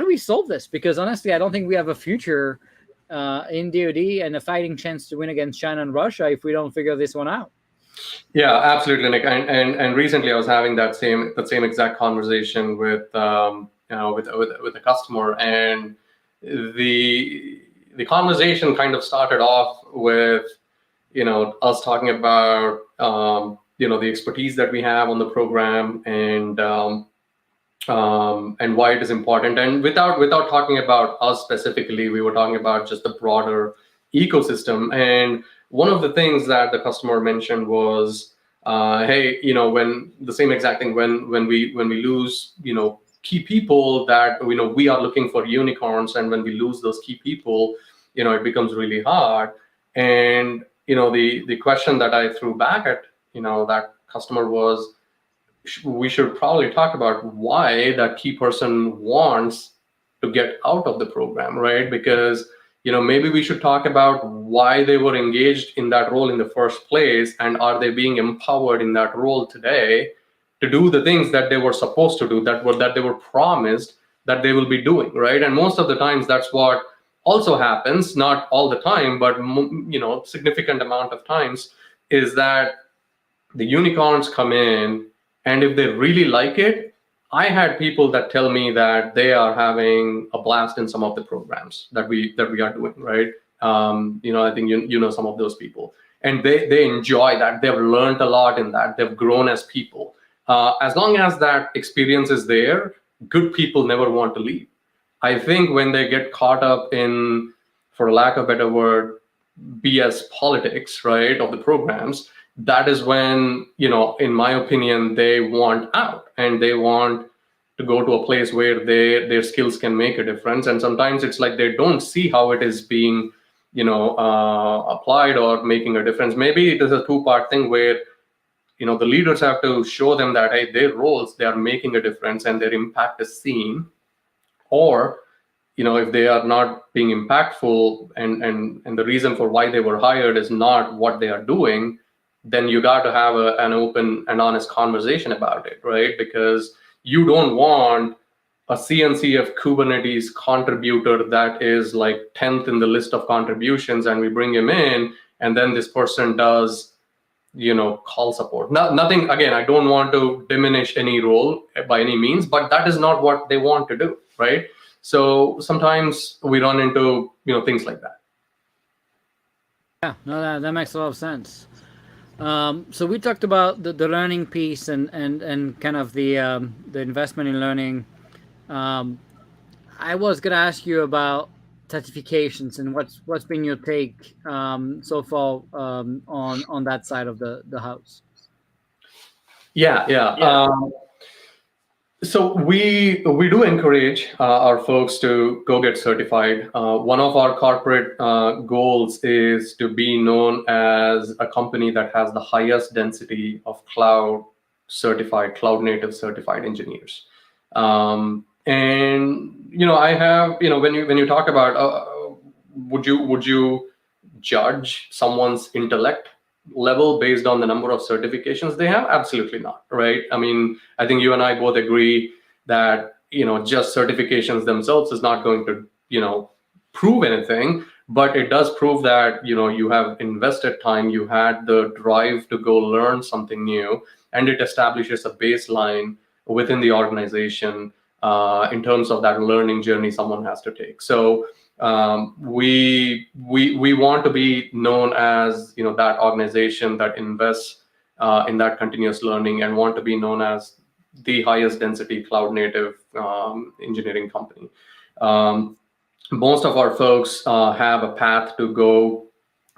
we solve this? Because honestly, I don't think we have a future in DoD and a fighting chance to win against China and Russia if we don't figure this one out. Yeah, absolutely, Nick. And recently, I was having that same exact conversation with a customer, and the conversation kind of started off with us talking about the expertise that we have on the program, and why it is important. And without talking about us specifically, we were talking about just the broader ecosystem. And one of the things that the customer mentioned was, hey, when the same exact thing, when we lose key people that we are looking for unicorns, and when we lose those key people, it becomes really hard. And the question that I threw back at that customer was, we should probably talk about why that key person wants to get out of the program, right? Because maybe we should talk about why they were engaged in that role in the first place, and are they being empowered in that role today to do the things that they were supposed to do, that they were promised that they will be doing, right? And most of the times that's what also happens, not all the time, but significant amount of times, is that the unicorns come in, and if they really like it, I had people that tell me that they are having a blast in some of the programs that we are doing, right? I think you know some of those people, and they enjoy that. They've learned a lot in that. They've grown as people. As long as that experience is there, good people never want to leave. I think when they get caught up in, for lack of a better word, BS politics, right, of the programs, that is when, in my opinion, they want out, and they want to go to a place where their skills can make a difference. And sometimes it's like they don't see how it is being, applied or making a difference. Maybe it is a two-part thing where, the leaders have to show them that, hey, their roles, they are making a difference and their impact is seen. Or, if they are not being impactful, and the reason for why they were hired is not what they are doing, then you got to have an open and honest conversation about it, right? Because you don't want a CNC of Kubernetes contributor that is like 10th in the list of contributions, and we bring him in, and then this person does, call support. Nothing, again, I don't want to diminish any role by any means, but that is not what they want to do, right? So sometimes we run into, things like that. Yeah, no, that makes a lot of sense. So we talked about the learning piece and kind of the investment in learning. I was gonna ask you about certifications and what's been your take so far on that side of the house. Yeah. So we do encourage our folks to go get certified. One of our corporate goals is to be known as a company that has the highest density of cloud native certified engineers. And I have, when you talk about would you judge someone's intellect level based on the number of certifications they have? Absolutely not, right? I mean, I think you and I both agree that just certifications themselves is not going to prove anything, but it does prove that you have invested time, you had the drive to go learn something new, and it establishes a baseline within the organization in terms of that learning journey someone has to take. So we want to be known as that organization that invests in that continuous learning, and want to be known as the highest density cloud native engineering company. Most of our folks have a path to go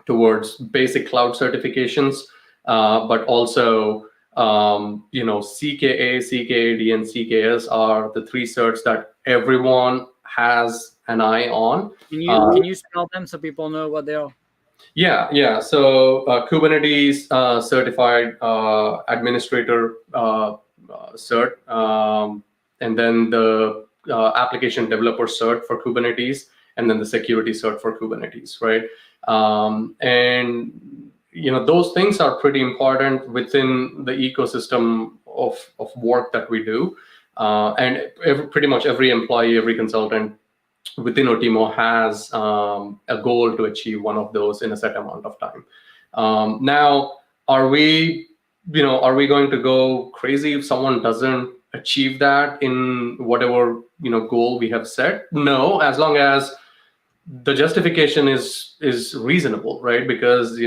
towards basic cloud certifications, but also CKA, CKAD, and CKS are the three certs that everyone has an eye on. Can you spell them so people know what they are? Yeah. So Kubernetes certified administrator cert, and then the application developer cert for Kubernetes, and then the security cert for Kubernetes, right? And those things are pretty important within the ecosystem of work that we do. And pretty much every employee, every consultant within Oteemo has a goal to achieve one of those in a set amount of time. Now, are we going to go crazy if someone doesn't achieve that in whatever goal we have set? No, as long as the justification is reasonable, right? Because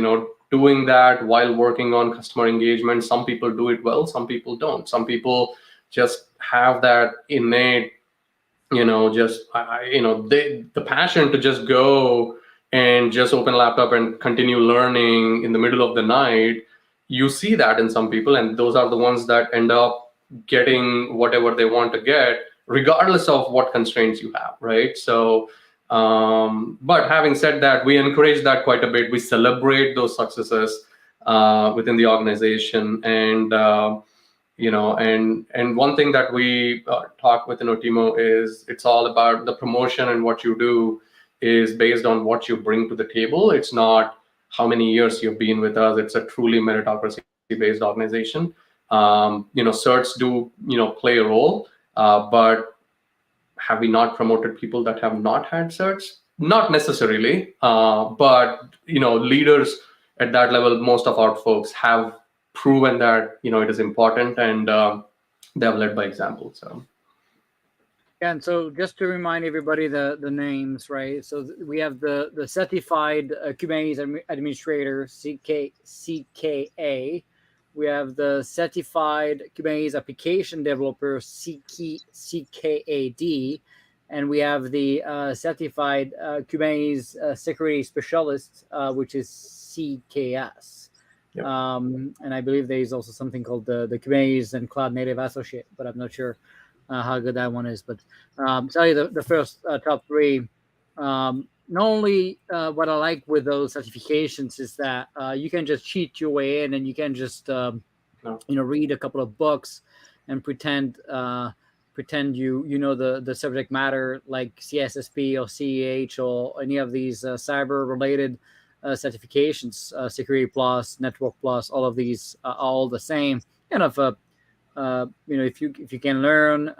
doing that while working on customer engagement, some people do it well, some people don't. Some people just have that innate the passion to just go and just open a laptop and continue learning in the middle of the night. You see that in some people, and those are the ones that end up getting whatever they want to get, regardless of what constraints you have, right? So, but having said that, we encourage that quite a bit. We celebrate those successes within the organization, and And one thing that we talk within Oteemo is it's all about the promotion, and what you do is based on what you bring to the table. It's not how many years you've been with us. It's a truly meritocracy-based organization. Certs do play a role, but have we not promoted people that have not had certs? Not necessarily, but leaders at that level, most of our folks have proven that it is important, and they have led by example. So. Yeah, and so just to remind everybody the names, right? So we have the certified Kubernetes administrator, CKA. We have the certified Kubernetes application developer, CKAD, and we have the certified Kubernetes security specialist, which is CKS. Yep. And I believe there is also something called the Kubernetes and Cloud Native Associate, but I'm not sure how good that one is. But tell you the first top three. Not only what I like with those certifications is that you can just cheat your way in, and you can just read a couple of books and pretend you know the subject matter, like CSSP or CEH or any of these cyber related certifications, Security Plus, Network Plus, all of these are all the same. Kind of if you can learn,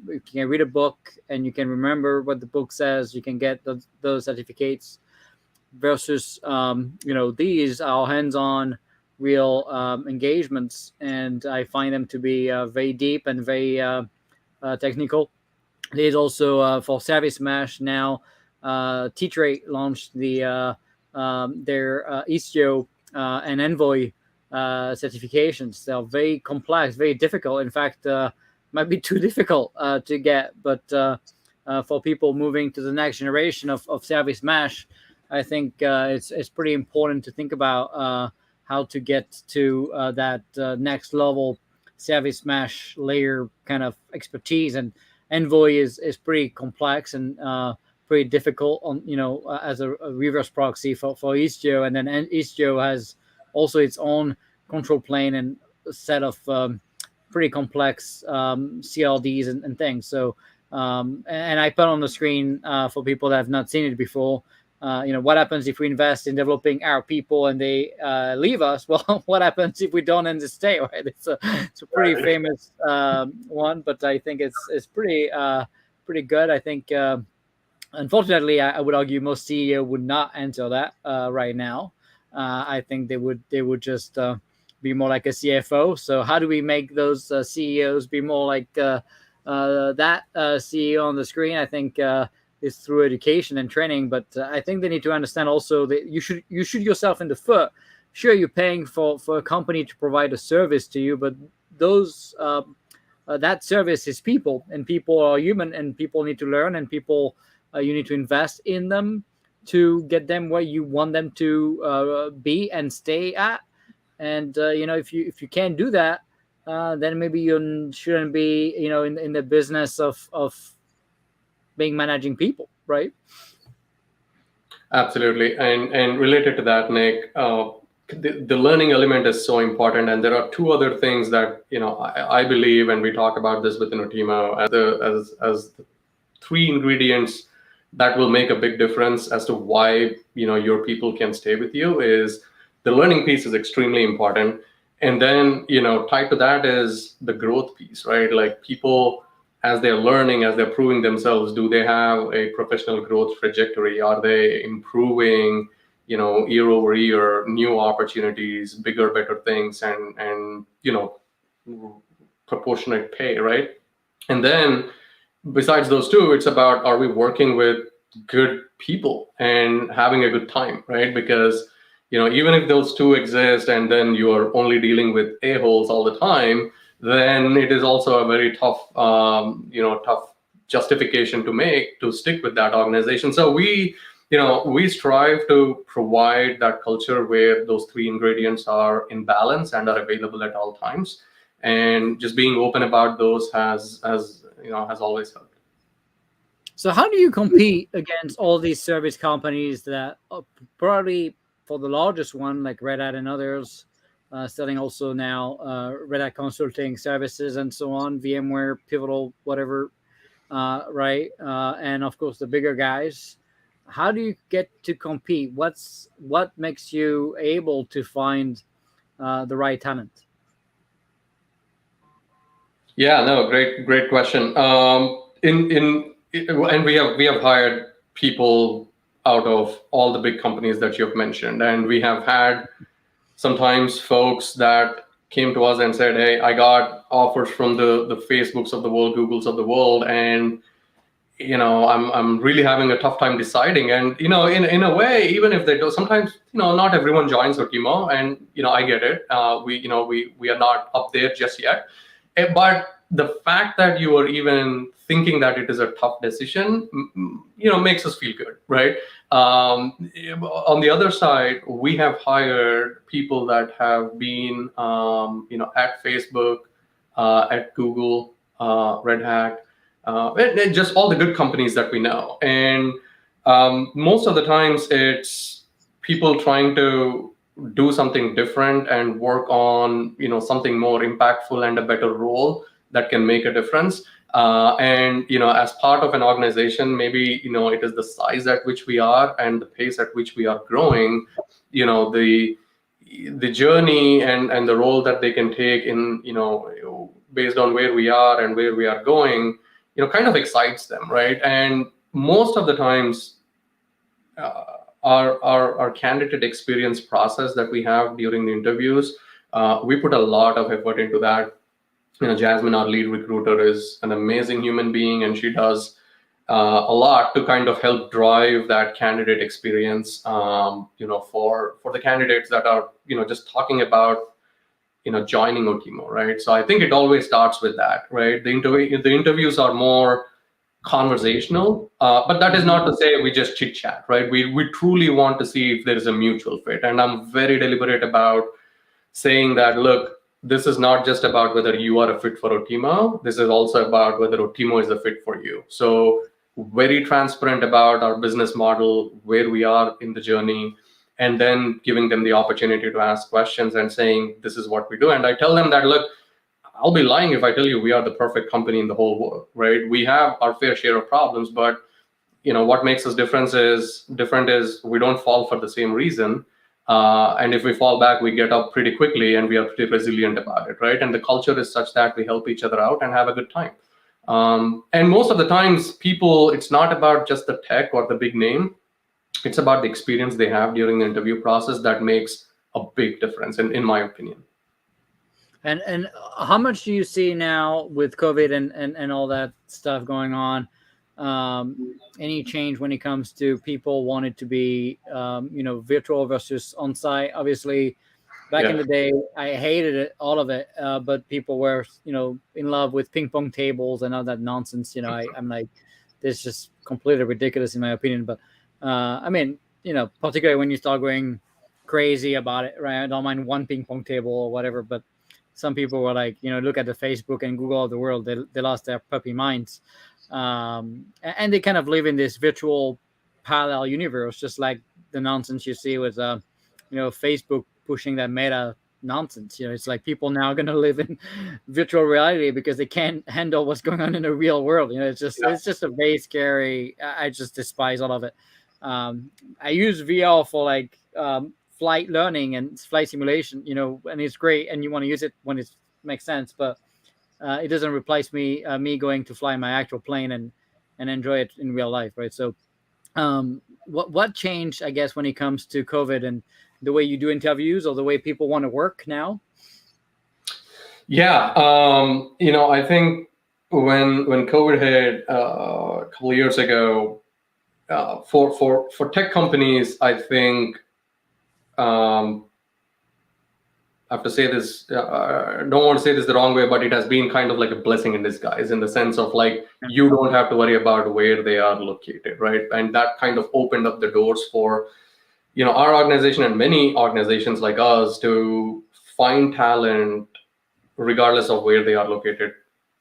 if you can read a book and you can remember what the book says, you can get those certificates. Versus these are hands-on, real engagements, and I find them to be very deep and very technical. There's also for Service Mesh now. T-Trade launched their Istio and Envoy certifications. They're very complex, very difficult. In fact, might be too difficult to get. But for people moving to the next generation of Service Mesh, I think it's pretty important to think about how to get to that next level Service Mesh layer kind of expertise. And Envoy is pretty complex and pretty difficult on as a reverse proxy for Istio, and then Istio has also its own control plane and a set of pretty complex CLDs and things. So, and I put on the screen for people that have not seen it before. What happens if we invest in developing our people and they leave us? Well, what happens if we don't and they stay? Right? It's a pretty famous one, but I think it's pretty good. I think unfortunately, I would argue most CEO would not enter that right now. I think they would just be more like a CFO. So how do we make those CEOs be more like that CEO on the screen? I think is through education and training. But I think they need to understand also that you shoot yourself in the foot. Sure, you're paying for a company to provide a service to you, but those that service is people, and people are human, and people need to learn, and people you need to invest in them to get them where you want them to be and stay at. And if you can't do that, then maybe you shouldn't be in the business of being managing people, right? Absolutely. And related to that, Nick, the learning element is so important. And there are two other things that I believe, and we talk about this within Oteemo, as the three ingredients that will make a big difference as to why your people can stay with you. Is the learning piece is extremely important, and then tied to that is the growth piece, right? Like, people, as they're learning, as they're proving themselves, do they have a professional growth trajectory? Are they improving year over year, new opportunities, bigger, better things, and proportionate pay, right? And then besides those two, it's about, are we working with good people and having a good time, right? Because even if those two exist and then you're only dealing with a-holes all the time, then it is also a very tough tough justification to make to stick with that organization. So we strive to provide that culture where those three ingredients are in balance and are available at all times, and just being open about those has always helped. So how do you compete against all these service companies that probably, for the largest one like Red Hat and others, selling also now Red Hat consulting services and so on, VMware, Pivotal, whatever, right? And of course, the bigger guys. How do you get to compete? What makes you able to find the right talent? Yeah, no, great question. And we have hired people out of all the big companies that you've mentioned, and we have had sometimes folks that came to us and said, "Hey, I got offers from the Facebooks of the world, Googles of the world, and I'm really having a tough time deciding." And in a way, even if they do, sometimes not everyone joins Oteemo, and I get it. We are not up there just yet. But the fact that you are even thinking that it is a tough decision, makes us feel good, right? On the other side, we have hired people that have been, at Facebook, at Google, Red Hat, and just all the good companies that we know. And most of the times, it's people trying to do something different and work on something more impactful and a better role that can make a difference. And as part of an organization, maybe it is the size at which we are and the pace at which we are growing. The journey and the role that they can take in based on where we are and where we are going kind of excites them, right? And most of the times, our candidate experience process that we have during the interviews, we put a lot of effort into that. Jasmine, our lead recruiter, is an amazing human being, and she does a lot to kind of help drive that candidate experience, for the candidates that are just talking about joining Oteemo, right? So I think it always starts with that, right? The interviews are more conversational, but that is not to say we just chit chat, right? We truly want to see if there is a mutual fit, and I'm very deliberate about saying that, look, this is not just about whether you are a fit for Oteemo. This is also about whether Oteemo is a fit for you. So very transparent about our business model, where we are in the journey, and then giving them the opportunity to ask questions and saying, this is what we do. And I tell them that, look, I'll be lying if I tell you we are the perfect company in the whole world, right? We have our fair share of problems, but what makes us different is we don't fall for the same reason. And if we fall back, we get up pretty quickly, and we are pretty resilient about it, right? And the culture is such that we help each other out and have a good time. And most of the times, people, it's not about just the tech or the big name. It's about the experience they have during the interview process that makes a big difference, in my opinion. And how much do you see now with COVID and all that stuff going on? Any change when it comes to people wanting to be virtual versus on-site? Obviously, back in the day, I hated it, all of it, but people were in love with ping pong tables and all that nonsense. I'm like, this is just completely ridiculous in my opinion. But I mean, particularly when you start going crazy about it, right? I don't mind one ping pong table or whatever, but some people were like, look at the Facebook and Google of the world. They lost their puppy minds. And they kind of live in this virtual parallel universe, just like the nonsense you see with Facebook pushing that meta nonsense. It's like people now are going to live in virtual reality because they can't handle what's going on in the real world. It's just a very scary. I just despise all of it. I use VR for like flight learning and flight simulation, and it's great, and you want to use it when it makes sense, but it doesn't replace me going to fly my actual plane and enjoy it in real life, right? So what changed, I guess, when it comes to COVID and the way you do interviews or the way people want to work now? Yeah, I think when COVID hit a couple of years ago, for tech companies, I think I have to say this, I don't want to say this the wrong way, but it has been kind of like a blessing in disguise, in the sense of like, you don't have to worry about where they are located, right? And that kind of opened up the doors for, our organization and many organizations like us to find talent regardless of where they are located,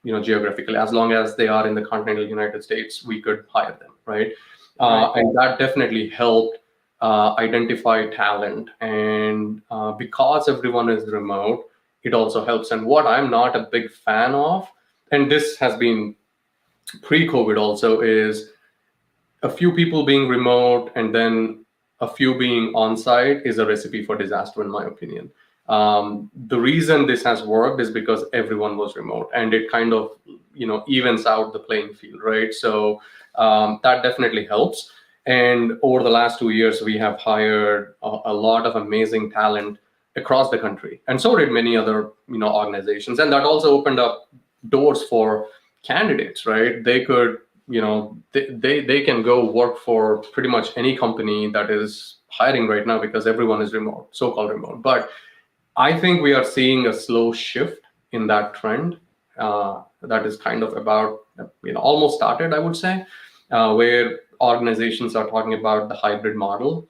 geographically. As long as they are in the continental United States, we could hire them, right? And that definitely helped identify talent. And because everyone is remote, it also helps. And what I'm not a big fan of, and this has been pre-COVID also, is a few people being remote and then a few being on-site is a recipe for disaster, in my opinion. The reason this has worked is because everyone was remote, and it kind of evens out the playing field, right? So that definitely helps. And over the last 2 years, we have hired a lot of amazing talent across the country, and so did many other organizations. And that also opened up doors for candidates, right? They could they can go work for pretty much any company that is hiring right now because everyone is remote, so-called remote. But I think we are seeing a slow shift in that trend that is kind of about almost started, I would say, where organizations are talking about the hybrid model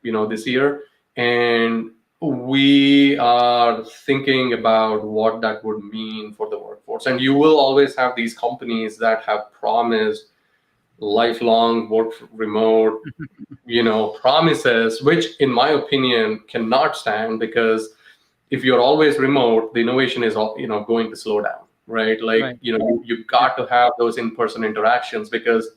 this year. And we are thinking about what that would mean for the workforce. And you will always have these companies that have promised lifelong work remote, promises, which in my opinion cannot stand, because if you're always remote, the innovation is going to slow down, right? Like, Right. You've got to have those in-person interactions, because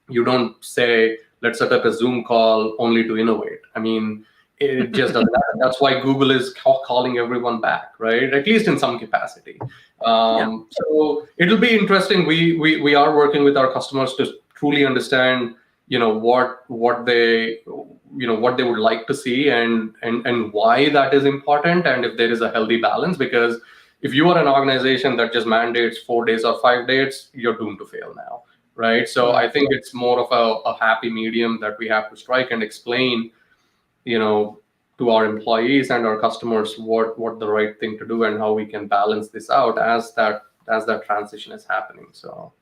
you don't say, let's set up a Zoom call only to innovate. I mean, it just doesn't happen. That's why Google is calling everyone back, right? At least in some capacity. So it'll be interesting. We are working with our customers to truly understand, what they would like to see, and why that is important, and if there is a healthy balance. Because if you are an organization that just mandates 4 days or 5 days, you're doomed to fail now, right? So I think it's more of a happy medium that we have to strike and explain, to our employees and our customers what the right thing to do and how we can balance this out as that transition is happening. So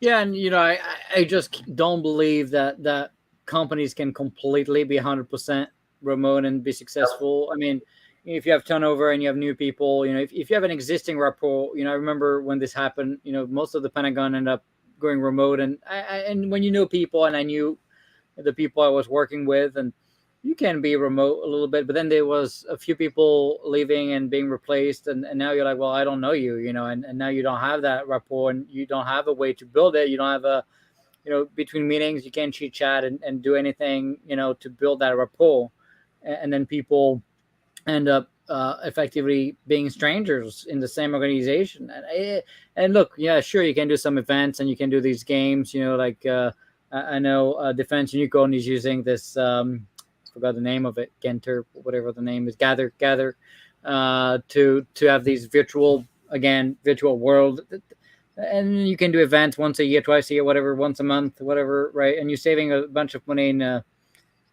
yeah, and I just don't believe that companies can completely be 100% remote and be successful. I mean, if you have turnover and you have new people, if you have an existing rapport, I remember when this happened, most of the Pentagon ended up going remote, and and when people, and I knew the people I was working with, and you can be remote a little bit, but then there was a few people leaving and being replaced, and now you're like, well, I don't know you, and now you don't have that rapport, and you don't have a way to build it. You don't have a, between meetings, you can't chit chat and do anything, to build that rapport, and then people end up effectively being strangers in the same organization. And look, yeah, sure, you can do some events and you can do these games, like I know Defense Unicorn is using this. Forgot the name of it, Genter, whatever the name is, Gather, to have these virtual world, and you can do events once a year, twice a year, whatever, once a month, whatever, right? And you're saving a bunch of money in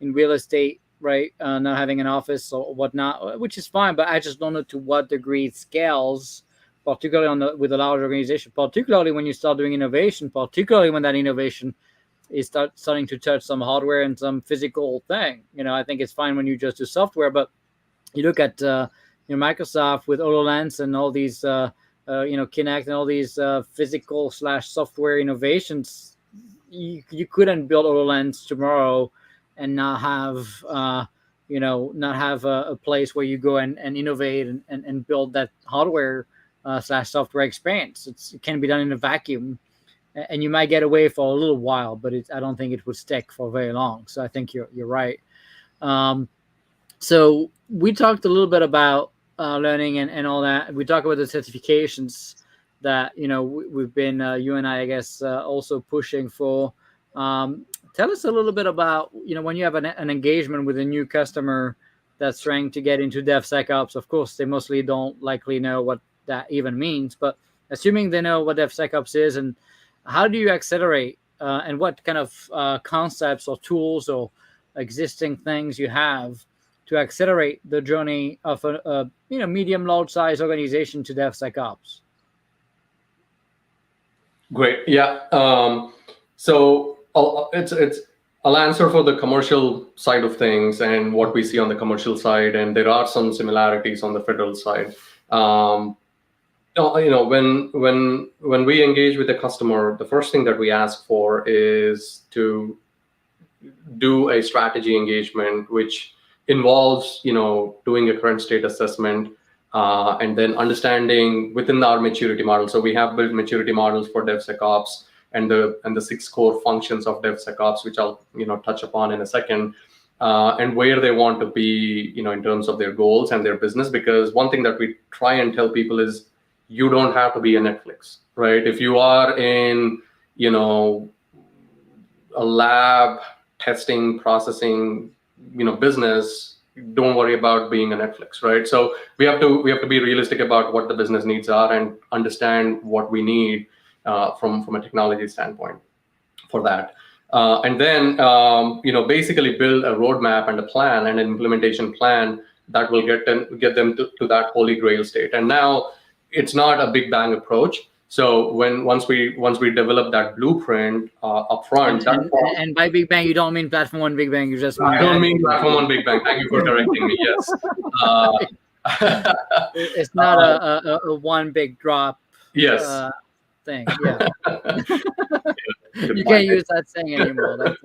real estate, right? Not having an office or whatnot, which is fine, but I just don't know to what degree it scales, particularly with a large organization, particularly when you start doing innovation, particularly when that innovation is starting to touch some hardware and some physical thing. I think it's fine when you just do software, but you look at Microsoft with HoloLens and all these Kinect and all these physical / software innovations. You couldn't build HoloLens tomorrow and not have a place where you go and innovate and build that hardware / software experience. It can be done in a vacuum. And you might get away for a little while, but I don't think it would stick for very long. So I think you're right. So we talked a little bit about learning and all that. We talked about the certifications that we've been you and I guess also pushing for. Tell us a little bit about when you have an engagement with a new customer that's trying to get into DevSecOps. Of course, they mostly don't likely know what that even means, but assuming they know what DevSecOps is, and how do you accelerate and what kind of concepts or tools or existing things you have to accelerate the journey of a medium, large size organization to DevSecOps? Great. Yeah. So I'll answer for the commercial side of things and what we see on the commercial side, and there are some similarities on the federal side. When we engage with a customer, the first thing that we ask for is to do a strategy engagement, which involves, doing a current state assessment, and then understanding within our maturity model. So we have built maturity models for DevSecOps and the 6 core functions of DevSecOps, which I'll touch upon in a second, and where they want to be, in terms of their goals and their business. Because one thing that we try and tell people is, you don't have to be a Netflix, right? If you are in, a lab testing, processing, business, don't worry about being a Netflix, right? So we have to be realistic about what the business needs are and understand what we need from a technology standpoint for that. And then basically build a roadmap and a plan and an implementation plan that will get them to that holy grail state. And now it's not a big bang approach. So once we develop that blueprint upfront, and by big bang you don't mean platform one big bang, you just mean I don't mean platform one big bang. Thank you for correcting me. Yes, it's not a one big drop. Yes. Thing. Yeah. You can't use that saying anymore.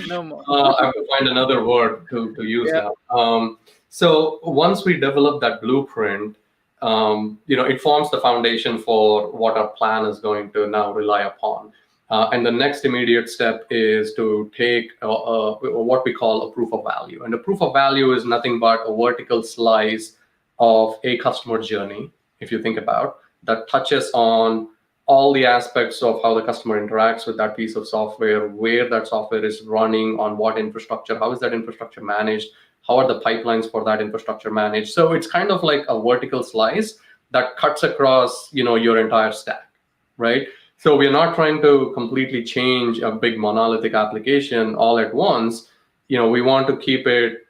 No more. I have to find another word to use now. So once we develop that blueprint, it forms the foundation for what our plan is going to now rely upon. And the next immediate step is to take what we call a proof of value. And a proof of value is nothing but a vertical slice of a customer journey, if you think about, that touches on all the aspects of how the customer interacts with that piece of software, where that software is running, on what infrastructure, how is that infrastructure managed, how are the pipelines for that infrastructure managed. So it's kind of like a vertical slice that cuts across, your entire stack, right? So we're not trying to completely change a big monolithic application all at once. We want to keep it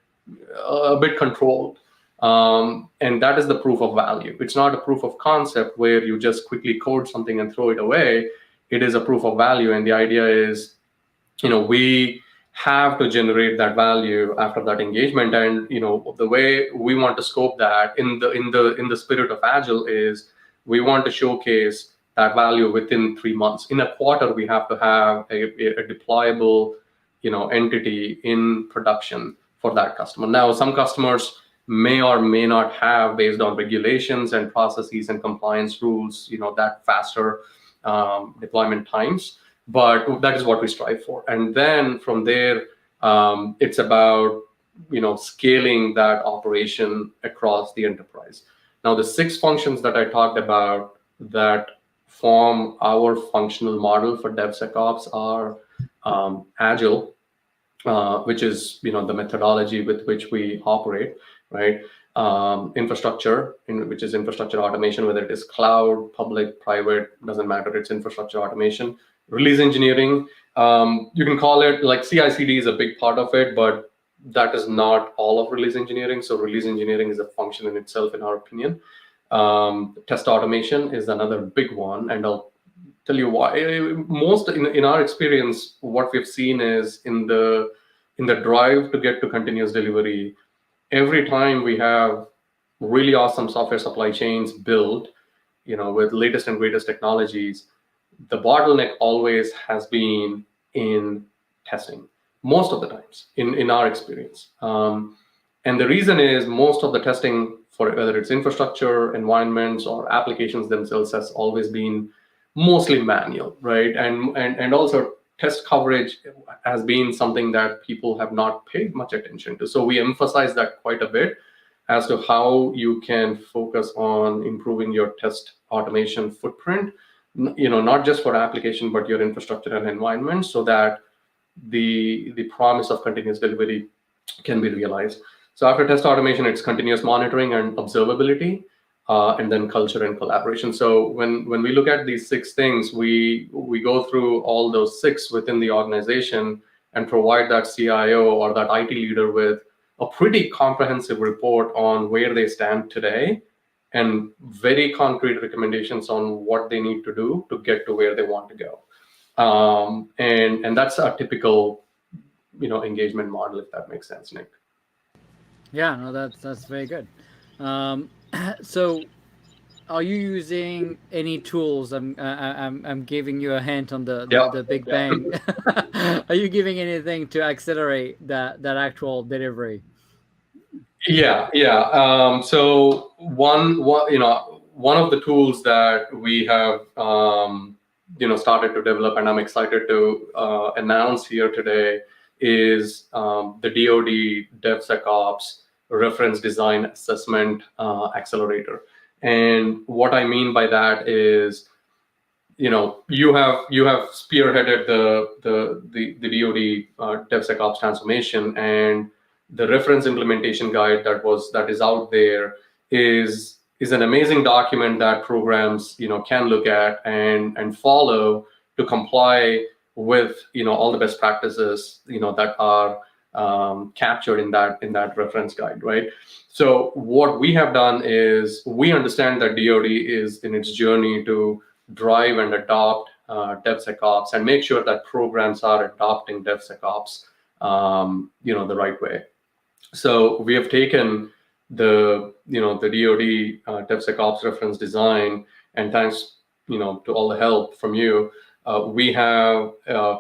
a bit controlled. And that is the proof of value. It's not a proof of concept where you just quickly code something and throw it away. It is a proof of value. And the idea is, we have to generate that value after that engagement. And, the way we want to scope that in the spirit of Agile is, we want to showcase that value within 3 months. In a quarter, we have to have a deployable, entity in production for that customer. Now, some customers may or may not have, based on regulations and processes and compliance rules, that faster deployment times. But that is what we strive for. And then from there, it's about scaling that operation across the enterprise. Now, the 6 functions that I talked about that form our functional model for DevSecOps are Agile, which is the methodology with which we operate, right? Infrastructure, which is infrastructure automation, whether it is cloud, public, private, doesn't matter. It's infrastructure automation. Release engineering, you can call it like CI/CD is a big part of it, but that is not all of release engineering. So release engineering is a function in itself, in our opinion. Test automation is another big one, and I'll tell you why. Most in our experience, what we've seen is in the drive to get to continuous delivery, every time we have really awesome software supply chains built, with latest and greatest technologies, the bottleneck always has been in testing, most of the times, in our experience. And the reason is, most of the testing, for whether it's infrastructure, environments, or applications themselves, has always been mostly manual, right? And also test coverage has been something that people have not paid much attention to. So we emphasize that quite a bit as to how you can focus on improving your test automation footprint, not just for application, but your infrastructure and environment, so that the promise of continuous delivery can be realized. So after test automation, it's continuous monitoring and observability, and then culture and collaboration. So when we look at these 6 things, we go through all those 6 within the organization and provide that CIO or that IT leader with a pretty comprehensive report on where they stand today, and very concrete recommendations on what they need to do to get to where they want to go. And that's a typical, engagement model, if that makes sense, Nick. Yeah, no, that's very good. So are you using any tools? I'm giving you a hint on Yeah. the Big Bang. Are you giving anything to accelerate that actual delivery? Yeah. So one of the tools that we have started to develop, and I'm excited to announce here today, is the DoD DevSecOps Reference Design Assessment Accelerator. And what I mean by that is, you have spearheaded the DoD DevSecOps transformation, and the reference implementation guide that is out there is an amazing document that programs can look at and follow to comply with all the best practices that are captured in that reference guide, right? So what we have done is, we understand that DoD is in its journey to drive and adopt DevSecOps and make sure that programs are adopting DevSecOps the right way. So we have taken the DoD DevSecOps reference design, and thanks to all the help from you, we have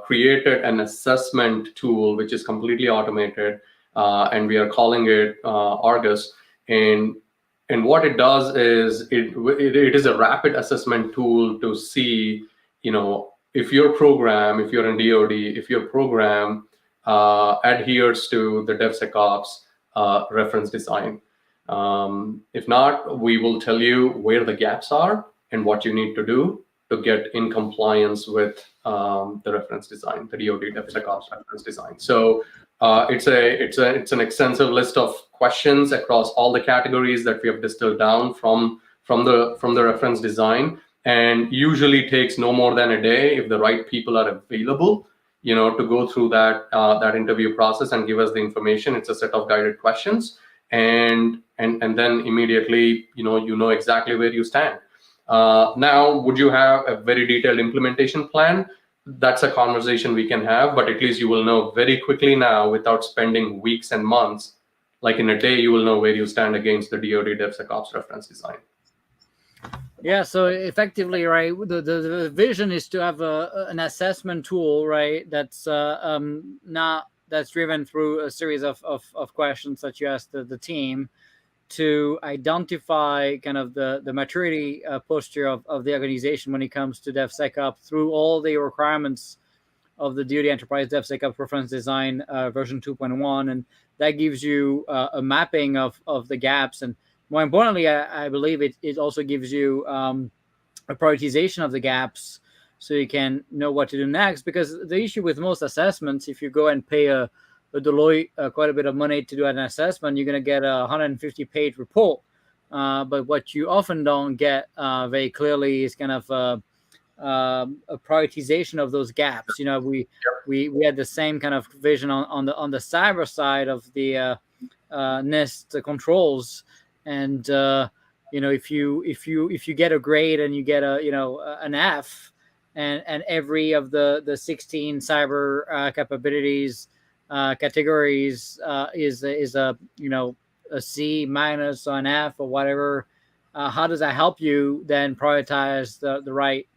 created an assessment tool which is completely automated, and we are calling it Argus. And what it does is, it is a rapid assessment tool to see, if your program, if you're in DoD, if your program adheres to the DevSecOps reference design. If not, we will tell you where the gaps are and what you need to do to get in compliance with the reference design, the DoD DevSecOps reference design. So it's an extensive list of questions across all the categories that we have distilled down from the reference design, and usually takes no more than a day if the right people are available, to go through that interview process and give us the information. It's a set of guided questions, and then immediately you know exactly where you stand. Now, would you have a very detailed implementation plan? That's a conversation we can have, but at least you will know very quickly now, without spending weeks and months. Like in a day, you will know where you stand against the DoD DevSecOps reference design. Yeah, so effectively, right, the vision is to have an assessment tool, right, that's that's driven through a series of questions that you ask the team to identify kind of the maturity posture of the organization when it comes to DevSecOps through all the requirements of the DoD Enterprise DevSecOps Reference Design version 2.1, and that gives you a mapping of the gaps. And more importantly, I believe it also gives you a prioritization of the gaps, so you can know what to do next. Because the issue with most assessments, if you go and pay a Deloitte quite a bit of money to do an assessment, you're going to get a 150-page report. But what you often don't get very clearly is kind of a prioritization of those gaps. We had the same kind of vision on the cyber side of the NIST controls, and if you get a grade and you get an F, and every of the 16 cyber capabilities categories is a C minus or an F or whatever, how does that help you then prioritize the right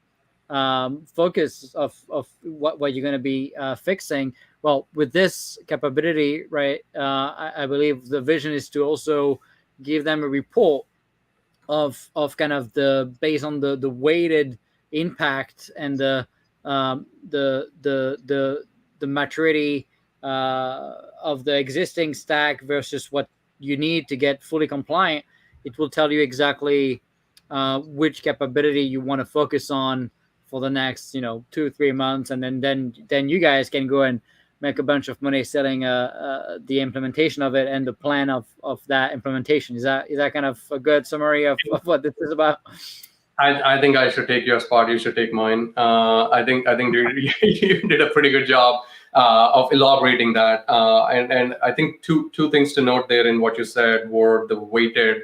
focus of what you're going to be fixing? Well, with this capability, right, I believe the vision is to also give them a report of kind of based on the weighted impact and the maturity of the existing stack versus what you need to get fully compliant. It will tell you exactly which capability you want to focus on for the next 2-3 months, and then you guys can go and make a bunch of money selling the implementation of it and the plan of that implementation. Is that kind of a good summary of what this is about? I think I should take your spot. You should take mine. I think you did a pretty good job of elaborating that. And I think two things to note there in what you said were the weighted,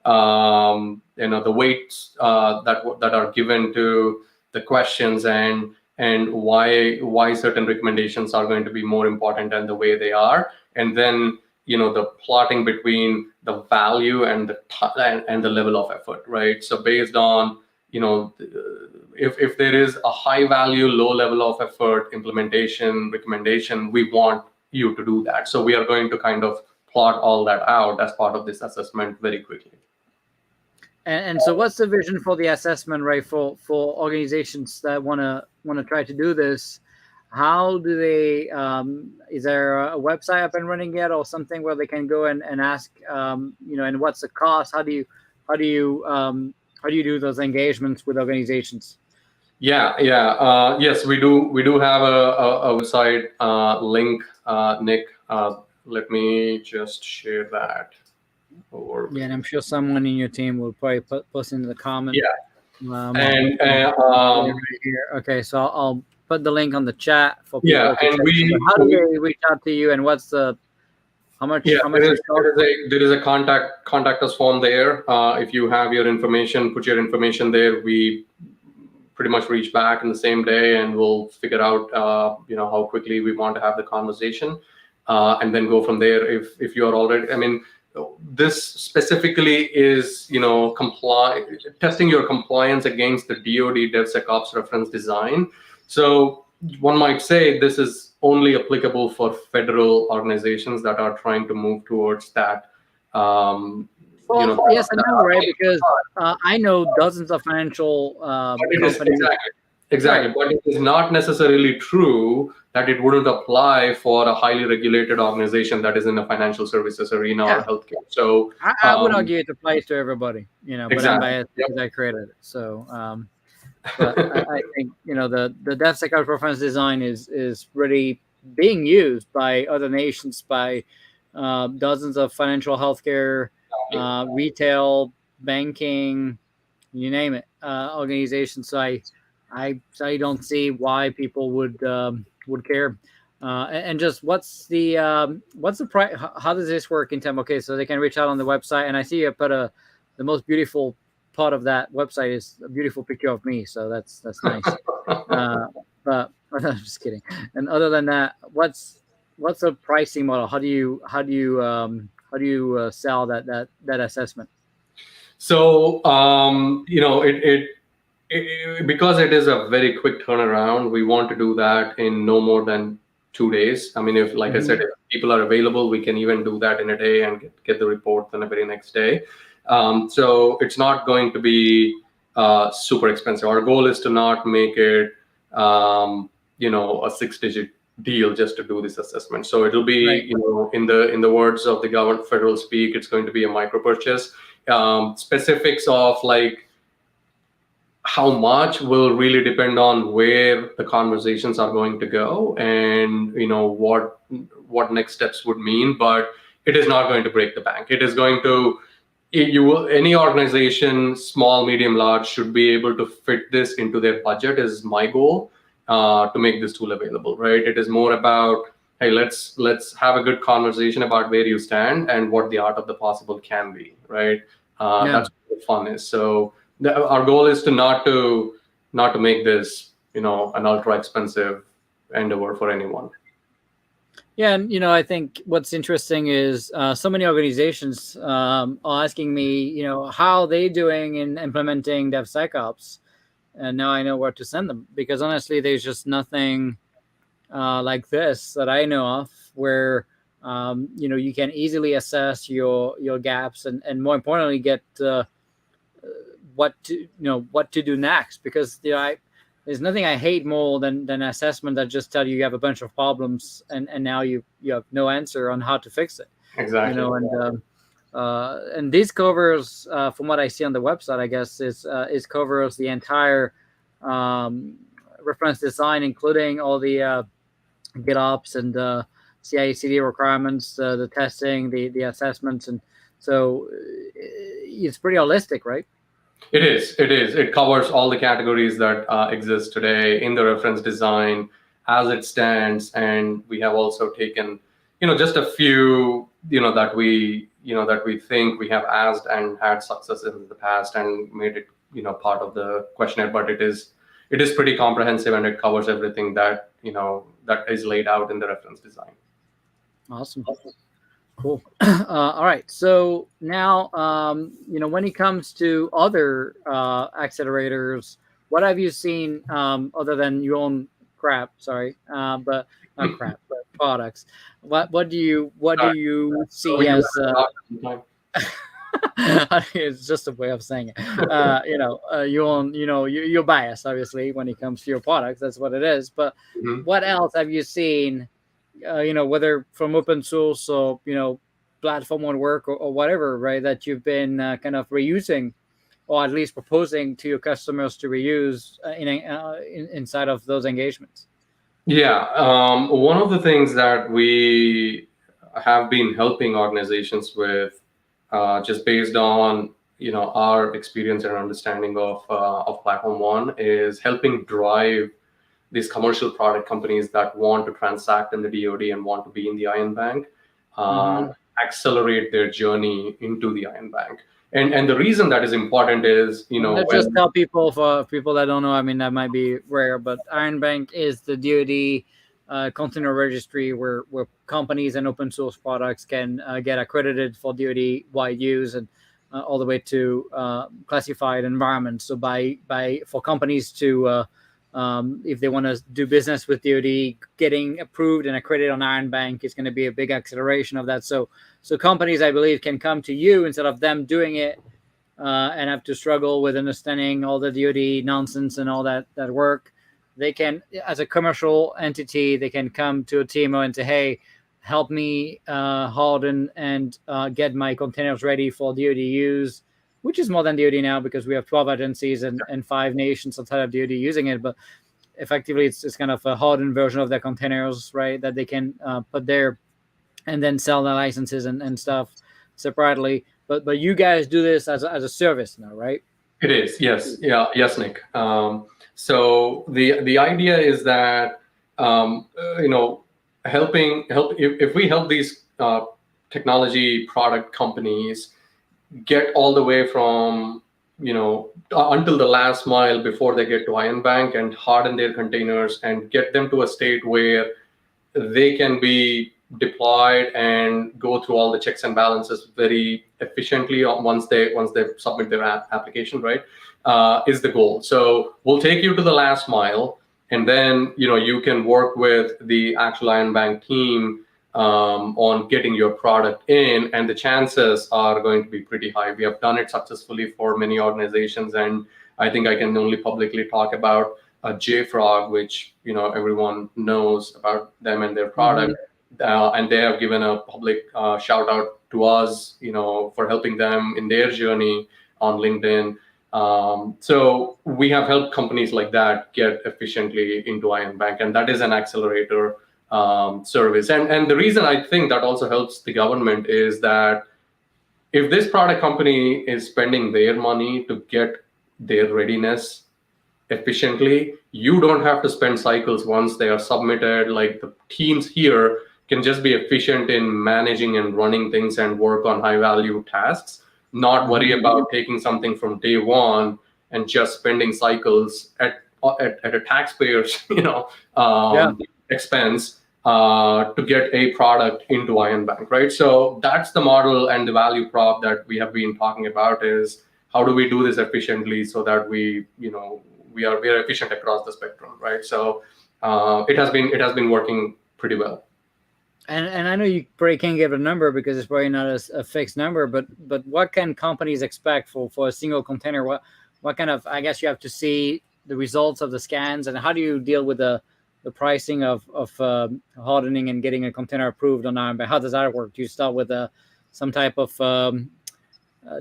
the weights that are given to the questions, and why certain recommendations are going to be more important than the way they are. And then the plotting between the value and the level of effort, right? So based on, if there is a high value, low level of effort implementation recommendation, we want you to do that. So we are going to kind of plot all that out as part of this assessment very quickly. And so, what's the vision for the assessment, right? For organizations that want to try to do this, how do they? Is there a website up and running yet, or something where they can go and ask? And what's the cost? How do you do those engagements with organizations? Yes, we do have a website link, Nick. Let me just share that. Yeah, and I'm sure someone in your team will probably post into the comments. Yeah. Right here. Okay, so I'll put the link on the chat for people. Yeah, and how do they reach out to you, and what's the how much? Yeah, how much there is a contact us form there. If you have your information, put your information there. We pretty much reach back in the same day, and we'll figure out how quickly we want to have the conversation, and then go from there. If you are already, this specifically is testing your compliance against the DoD DevSecOps reference design. So one might say this is only applicable for federal organizations that are trying to move towards that. Yes and no, right? Because I know dozens of financial companies. Exactly. Right. But it is not necessarily true that it wouldn't apply for a highly regulated organization that is in the financial services arena or healthcare. So I would argue it applies to everybody, exactly. But I'm biased because I created it. So but I think the DevSecOps reference design is really being used by other nations, by dozens of financial healthcare, retail, banking, you name it, organizations. So I don't see why people would care. And just what's the price? How does this work in time? Okay, so they can reach out on the website, and I see you put the most beautiful part of that website is a beautiful picture of me, so that's nice. But I'm just kidding. And other than that, what's a pricing model? How do you sell that assessment? So because it is a very quick turnaround, we want to do that in no more than 2 days. If, like I said, if people are available, we can even do that in a day and get the report on the very next day. So it's not going to be super expensive. Our goal is to not make it, a 6-digit deal just to do this assessment. So it'll be, right. In the words of the government federal speak, it's going to be a micro purchase. Specifics of like how much will really depend on where the conversations are going to go and what next steps would mean, but it is not going to break the bank. It is going to, any organization, small, medium, large, should be able to fit this into their budget is my goal, to make this tool available, right? It is more about, hey, let's have a good conversation about where you stand and what the art of the possible can be, right? That's what the fun is. So our goal is to not to make this, an ultra expensive endeavor for anyone. Yeah, and I think what's interesting is so many organizations are asking me, how they doing in implementing DevSecOps, and now I know where to send them, because honestly, there's just nothing like this that I know of where you can easily assess your gaps and more importantly get what to do next, because there's nothing I hate more than assessment that just tell you have a bunch of problems and now you have no answer on how to fix it. Exactly. And this covers, from what I see on the website, I guess is covers the entire reference design, including all the GitOps and CI/CD requirements, the testing, the assessments, and so it's pretty holistic, right? It is. It covers all the categories that exist today in the reference design as it stands, and we have also taken, just a few, that we think we have asked and had success in the past and made it, part of the questionnaire. But it is pretty comprehensive and it covers everything that that is laid out in the reference design. Awesome. Cool. All right. So now, when it comes to other accelerators, what have you seen other than your own crap? Sorry, but not crap, but products. What do you So see you as have it's just a way of saying it. You're biased, obviously, when it comes to your products. That's what it is. But Mhm. what else have you seen? Whether from open source or platform on work or whatever, right? That you've been kind of reusing, or at least proposing to your customers to reuse inside of those engagements. Yeah, one of the things that we have been helping organizations with, just based on our experience and understanding of Platform One, is helping drive these commercial product companies that want to transact in the DoD and want to be in the Iron Bank, Mm-hmm. accelerate their journey into the Iron Bank. And the reason that is important is, Let's just when tell people, for people that don't know. I mean, that might be rare, but Iron Bank is the DoD container registry where companies and open source products can get accredited for DoD wide use, and all the way to classified environments. So by for companies to if they want to do business with DoD, getting approved and accredited on Iron Bank is going to be a big acceleration of that. So companies, I believe, can come to you instead of them doing it and have to struggle with understanding all the DoD nonsense and all that work. They can, as a commercial entity, they can come to Oteemo and say, "Hey, help me harden and get my containers ready for DoD use," which is more than DoD now because we have 12 agencies and 5 nations outside of DoD using it. But effectively, it's kind of a hardened version of their containers, right? That they can put there and then sell the licenses and stuff separately. But you guys do this as a service now, right? it is, yes, yeah, yes, Nick. So the idea is that help if we help these technology product companies get all the way from until the last mile before they get to Iron Bank and harden their containers and get them to a state where they can be deployed and go through all the checks and balances very efficiently once they submit their application, right? Is the goal. So we'll take you to the last mile, and then you can work with the actual Iron Bank team on getting your product in, and the chances are going to be pretty high. We have done it successfully for many organizations, and I think I can only publicly talk about JFrog, which everyone knows about them and their Mm-hmm. product, and they have given a public shout out to us, for helping them in their journey on LinkedIn. So we have helped companies like that get efficiently into Iron Bank, and that is an accelerator service. And the reason I think that also helps the government is that if this product company is spending their money to get their readiness efficiently, you don't have to spend cycles once they are submitted. Like, the teams here can just be efficient in managing and running things and work on high value tasks, not worry about taking something from day one and just spending cycles at a taxpayer's Yeah. expense to get a product into Iron Bank, right? So that's the model and the value prop that we have been talking about, is how do we do this efficiently so that we are efficient across the spectrum, right? So it has been working pretty well. And I know you probably can't give a number because it's probably not a fixed number, but what can companies expect for a single container? What kind of, I guess you have to see the results of the scans, and how do you deal with the pricing of hardening and getting a container approved on Iron Bank? How does that work? Do you start with some type of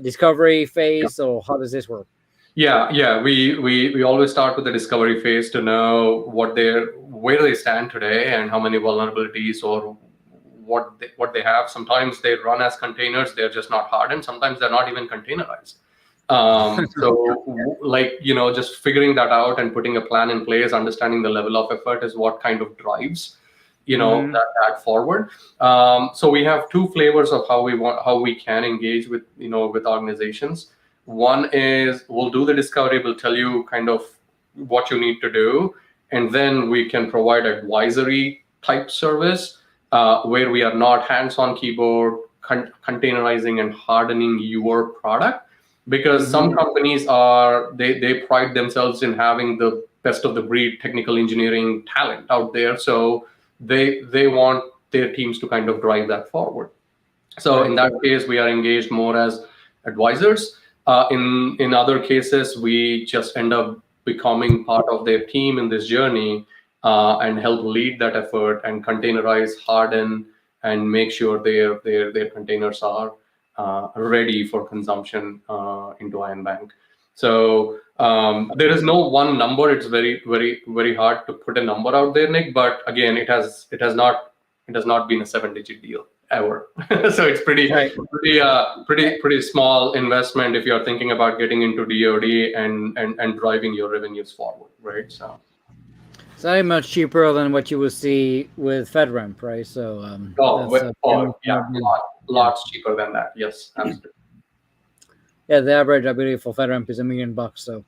discovery phase, or how does this work? Yeah. We always start with the discovery phase to know where they stand today and how many vulnerabilities or what they have. Sometimes they run as containers, they're just not hardened. Sometimes they're not even containerized. Just figuring that out and putting a plan in place, understanding the level of effort is what kind of drives Mm-hmm. that forward. So we have two flavors of how we can engage with organizations. One is, we'll do the discovery, we'll tell you kind of what you need to do, and then we can provide advisory type service where we are not hands-on keyboard, containerizing and hardening your product, because some companies they pride themselves in having the best of the breed technical engineering talent out there, so they want their teams to kind of drive that forward. So in that case, we are engaged more as advisors. In other cases, we just end up becoming part of their team in this journey, and help lead that effort and containerize, harden, and make sure their containers are ready for consumption into Iron Bank. So there is no one number. It's very hard to put a number out there, Nick. But again, it has not been a 7-digit deal ever. So it's pretty small investment if you're thinking about getting into DoD and driving your revenues forward, right? So it's very much cheaper than what you would see with FedRAMP, right? So lots cheaper than that. Yes, absolutely. Yeah, the average, I believe, for FedRAMP is $1 million. So,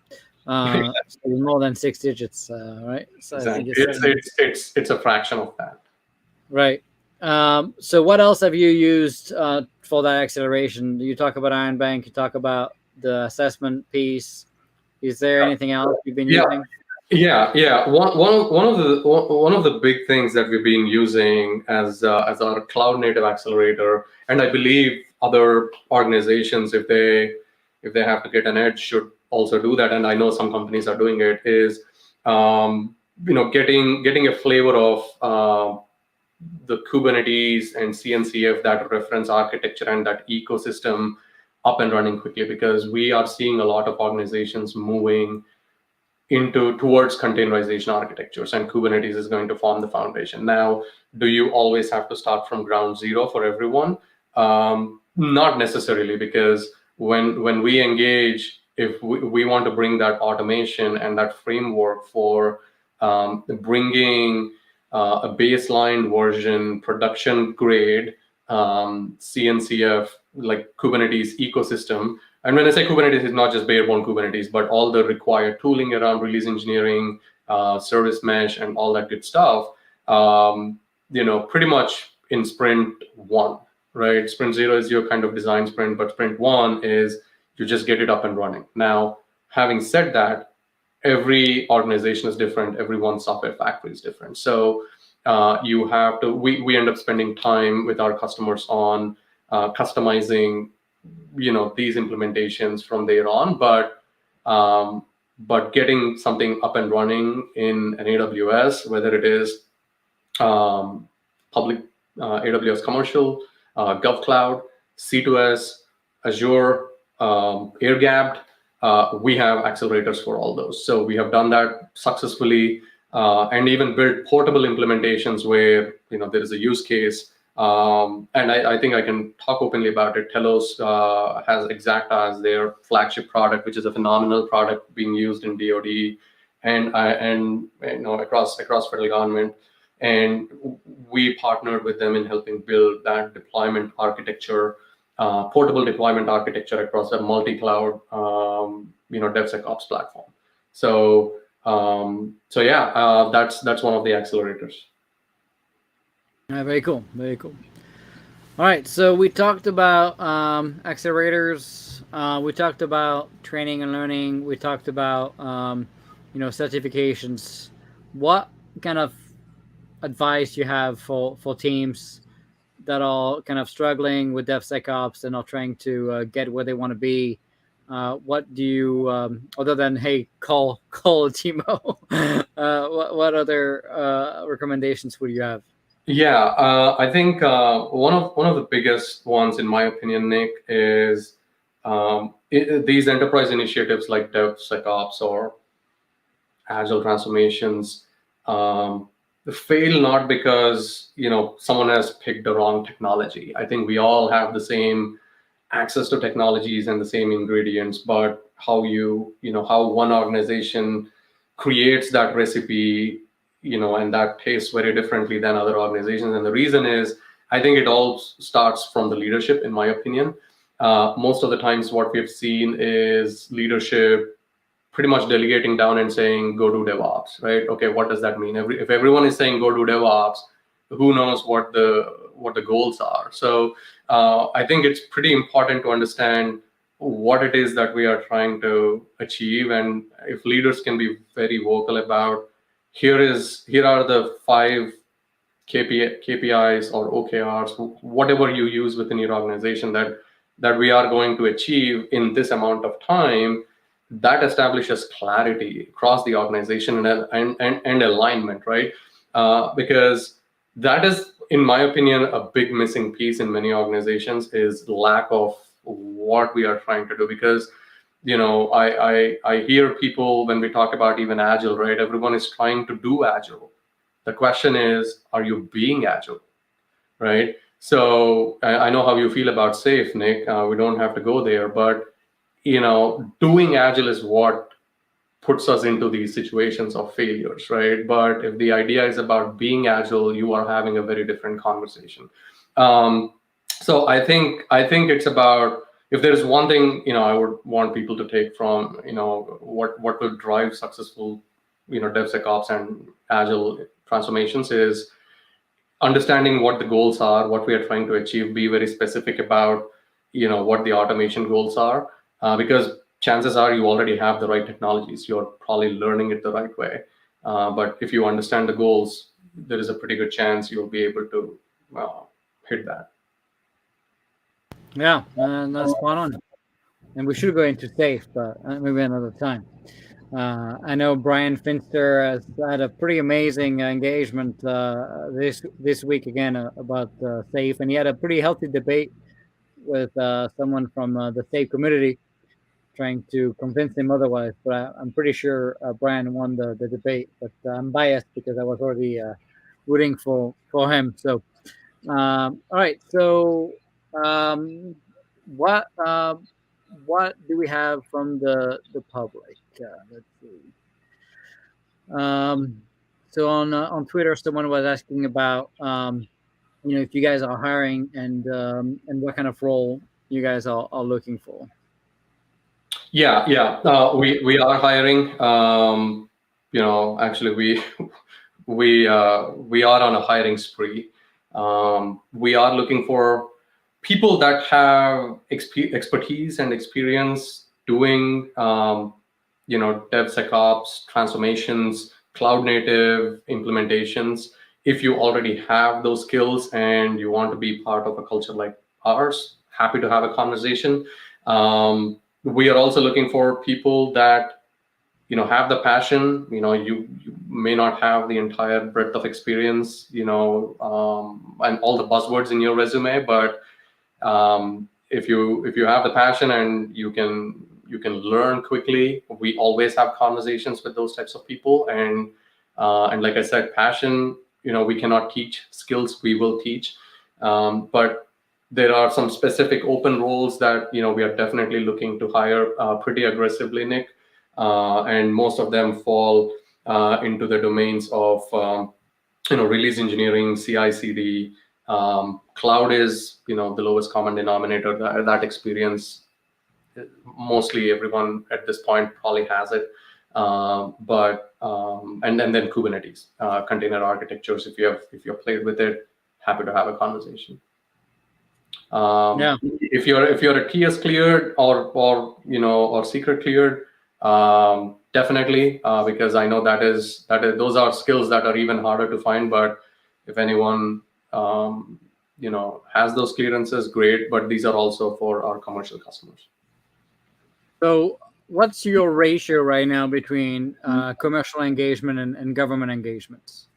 so more than 6 digits, right? So exactly. I think it's a fraction of that. Right. So what else have you used for that acceleration? You talk about Iron Bank. You talk about the assessment piece. Is there anything else you've been using? Yeah. One of the big things that we've been using as our cloud native accelerator, and I believe other organizations, if they have to get an edge, should also do that. And I know some companies are doing it. Is getting a flavor of the Kubernetes and CNCF, that reference architecture and that ecosystem up and running quickly, because we are seeing a lot of organizations moving towards containerization architectures, and Kubernetes is going to form the foundation. Now, do you always have to start from ground zero for everyone? Not necessarily, because when we engage, if we want to bring that automation and that framework for bringing a baseline version, production grade CNCF, like Kubernetes ecosystem. And when I say Kubernetes, it's not just bare-bone Kubernetes, but all the required tooling around release engineering, service mesh, and all that good stuff. Pretty much in sprint 1, right? Sprint 0 is your kind of design sprint, but sprint 1 is you just get it up and running. Now, having said that, every organization is different. Every one software factory is different. So you have to. We end up spending time with our customers on customizing these implementations from there on, but getting something up and running in an AWS, whether it is public AWS commercial, GovCloud, C2S, Azure, air-gapped, we have accelerators for all those. So we have done that successfully, and even built portable implementations where there is a use case. And I think I can talk openly about it. Telos has Exacta as their flagship product, which is a phenomenal product being used in DoD and across federal government. And we partnered with them in helping build that deployment architecture, portable deployment architecture across a multi-cloud, DevSecOps platform. So that's one of the accelerators. Very cool. Very cool. All right. So we talked about accelerators. We talked about training and learning. We talked about certifications. What kind of advice you have for teams that are kind of struggling with DevSecOps and are trying to get where they want to be? What do you, other than call Oteemo? What other recommendations would you have? Yeah, I think one of the biggest ones, in my opinion, Nick, is these enterprise initiatives like DevSecOps or Agile transformations fail not because someone has picked the wrong technology. I think we all have the same access to technologies and the same ingredients, but how how one organization creates that recipe, and that tastes very differently than other organizations. And the reason is, I think it all starts from the leadership, in my opinion. Most of the times what we've seen is leadership pretty much delegating down and saying, go do DevOps, right? Okay, what does that mean? If everyone is saying go do DevOps, who knows what the goals are. So I think it's pretty important to understand what it is that we are trying to achieve, and if leaders can be very vocal about here are the 5 KPIs or OKRs, whatever you use within your organization that we are going to achieve in this amount of time, that establishes clarity across the organization and alignment, right? Because that is, in my opinion, a big missing piece in many organizations is lack of what we are trying to do. Because I hear people when we talk about even agile, right? Everyone is trying to do agile. The question is, are you being agile, right? So I know how you feel about SAFe, Nic. We don't have to go there, but doing agile is what puts us into these situations of failures, right? But if the idea is about being agile, you are having a very different conversation. So I think it's about, if there's one thing I would want people to take from what will drive successful DevSecOps and agile transformations is understanding what the goals are, what we are trying to achieve, be very specific about what the automation goals are, because chances are you already have the right technologies. You're probably learning it the right way. But if you understand the goals, there is a pretty good chance you'll be able to hit that. Yeah, that's spot on. And we should go into SAFe, but maybe another time. I know Brian Finster has had a pretty amazing engagement this week again about SAFe, and he had a pretty healthy debate with someone from the SAFe community, trying to convince him otherwise. But I'm pretty sure Brian won the debate. But I'm biased because I was already rooting for him. So, all right. So, what do we have from the public? Let's see. So on Twitter, someone was asking about if you guys are hiring and what kind of role you guys are looking for. Yeah. We are hiring. Actually, we are on a hiring spree. We are looking for people that have expertise and experience doing DevSecOps transformations, cloud native implementations. If you already have those skills and you want to be part of a culture like ours, happy to have a conversation. We are also looking for people that have the passion. You may not have the entire breadth of experience, and all the buzzwords in your resume, but if you have the passion and you can learn quickly, we always have conversations with those types of people. And like I said, passion, we cannot teach. Skills we will teach, but there are some specific open roles that we are definitely looking to hire pretty aggressively, Nic, and most of them fall into the domains of release engineering, CI/CD. Cloud is the lowest common denominator. That experience, mostly everyone at this point probably has it. But and then Kubernetes, container architectures. If you have played with it, happy to have a conversation. If you're a TS cleared or secret cleared, definitely, because I know that those are skills that are even harder to find. But if anyone has those clearances, great. But these are also for our commercial customers. So, what's your ratio right now between commercial engagement and government engagements?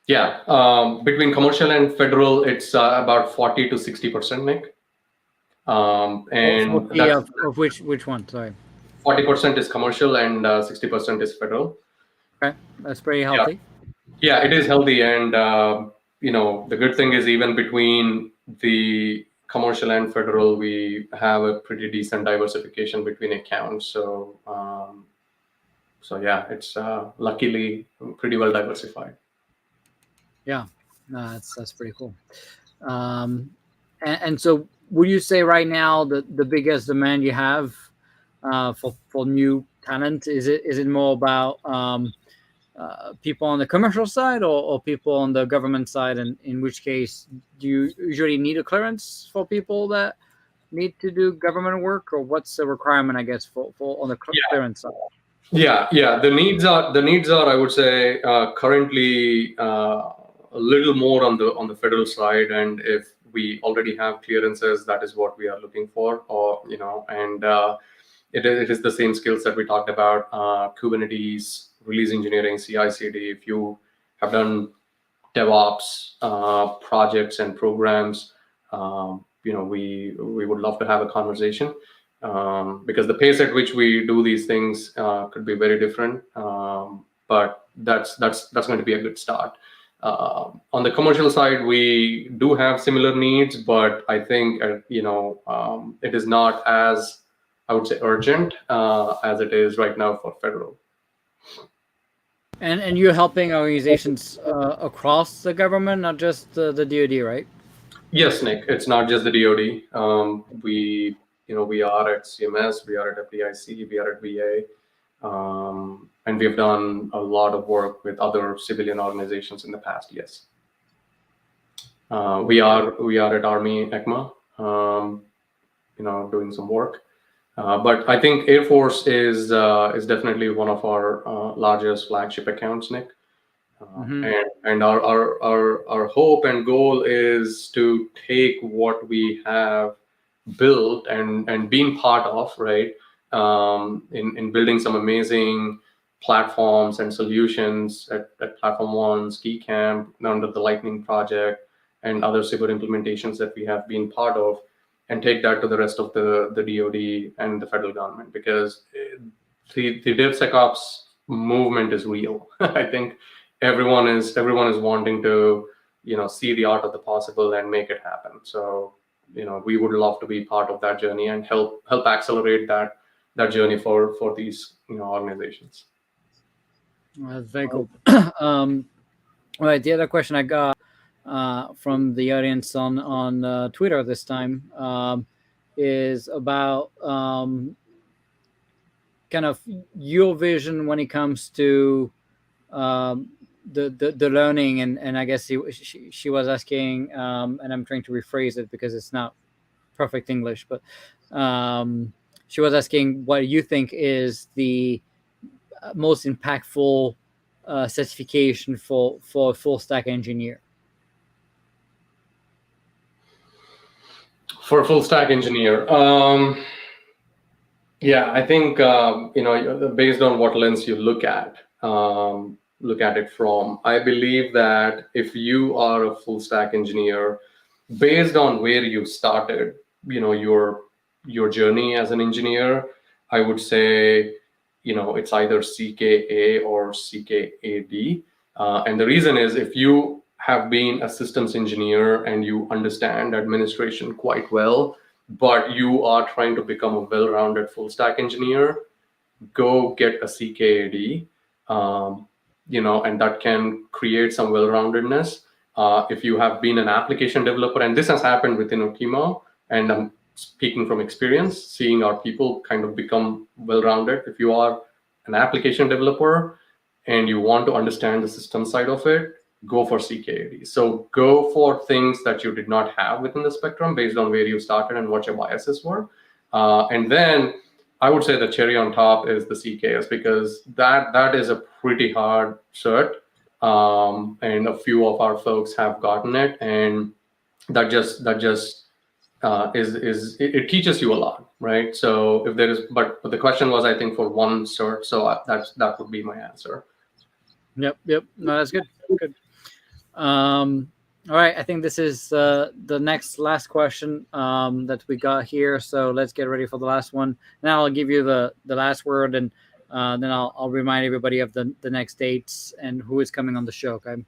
Yeah, between commercial and federal, it's about 40 to 60%, Nic. And of which one? Sorry. 40% is commercial and 60% is federal. Okay, that's pretty healthy. Yeah, it is healthy, and the good thing is even between the commercial and federal, we have a pretty decent diversification between accounts. So yeah, it's luckily pretty well diversified. Yeah, no, that's pretty cool. And so, would you say right now that the biggest demand you have for new talent is it more about people on the commercial side or people on the government side? And in which case, do you usually need a clearance for people that need to do government work, or what's the requirement, I guess, for on the clearance side? Yeah. The needs are I would say currently a little more on the federal side, and if we already have clearances, that is what we are looking for, or and it is the same skills that we talked about: Kubernetes, release engineering, CI/CD. If you have done DevOps projects and programs, we would love to have a conversation, because the pace at which we do these things could be very different. But that's going to be a good start. On the commercial side, we do have similar needs, but I think it is not as, I would say, urgent as it is right now for federal. And you're helping organizations across the government, not just the DoD, right? Yes, Nick. It's not just the DoD. We are at CMS, we are at FDIC, we are at VA, and we've done a lot of work with other civilian organizations in the past. Yes, we are at Army ECMA, doing some work. But I think Air Force is definitely one of our largest flagship accounts, Nick. And our hope and goal is to take what we have built and been part of, right, in building some amazing platforms and solutions at Platform One, Ski Camp, under the Lightning Project, and other cyber implementations that we have been part of, and take that to the rest of the DoD and the federal government, because the DevSecOps movement is real. I think everyone is wanting to see the art of the possible and make it happen. So we would love to be part of that journey and help accelerate that journey for these organizations. That's very cool. All right, the other question I got from the audience on Twitter this time is about kind of your vision when it comes to the learning, and I guess she was asking, and I'm trying to rephrase it because it's not perfect English, but she was asking what you think is the most impactful certification for a full stack engineer. For a full stack engineer, I think based on what lens you look at it from, I believe that if you are a full stack engineer, based on where you started, your journey as an engineer, I would say it's either CKA or CKAD, and the reason is, if you have been a systems engineer and you understand administration quite well, but you are trying to become a well-rounded full stack engineer, go get a CKAD, and that can create some well-roundedness. If you have been an application developer, and this has happened within Oteemo, and I'm speaking from experience, seeing our people kind of become well-rounded. If you are an application developer and you want to understand the system side of it, go for CKAD. So go for things that you did not have within the spectrum, based on where you started and what your biases were. And then I would say the cherry on top is the CKS, because that is a pretty hard cert. And a few of our folks have gotten it, and that just it teaches you a lot, right? So if there is, but the question was, I think, for one cert, so that would be my answer. Yep. No, that's good. All right, I think this is the last question that we got here. So let's get ready for the last one. Now I'll give you the last word, and then I'll remind everybody of the next dates and who is coming on the show. Okay.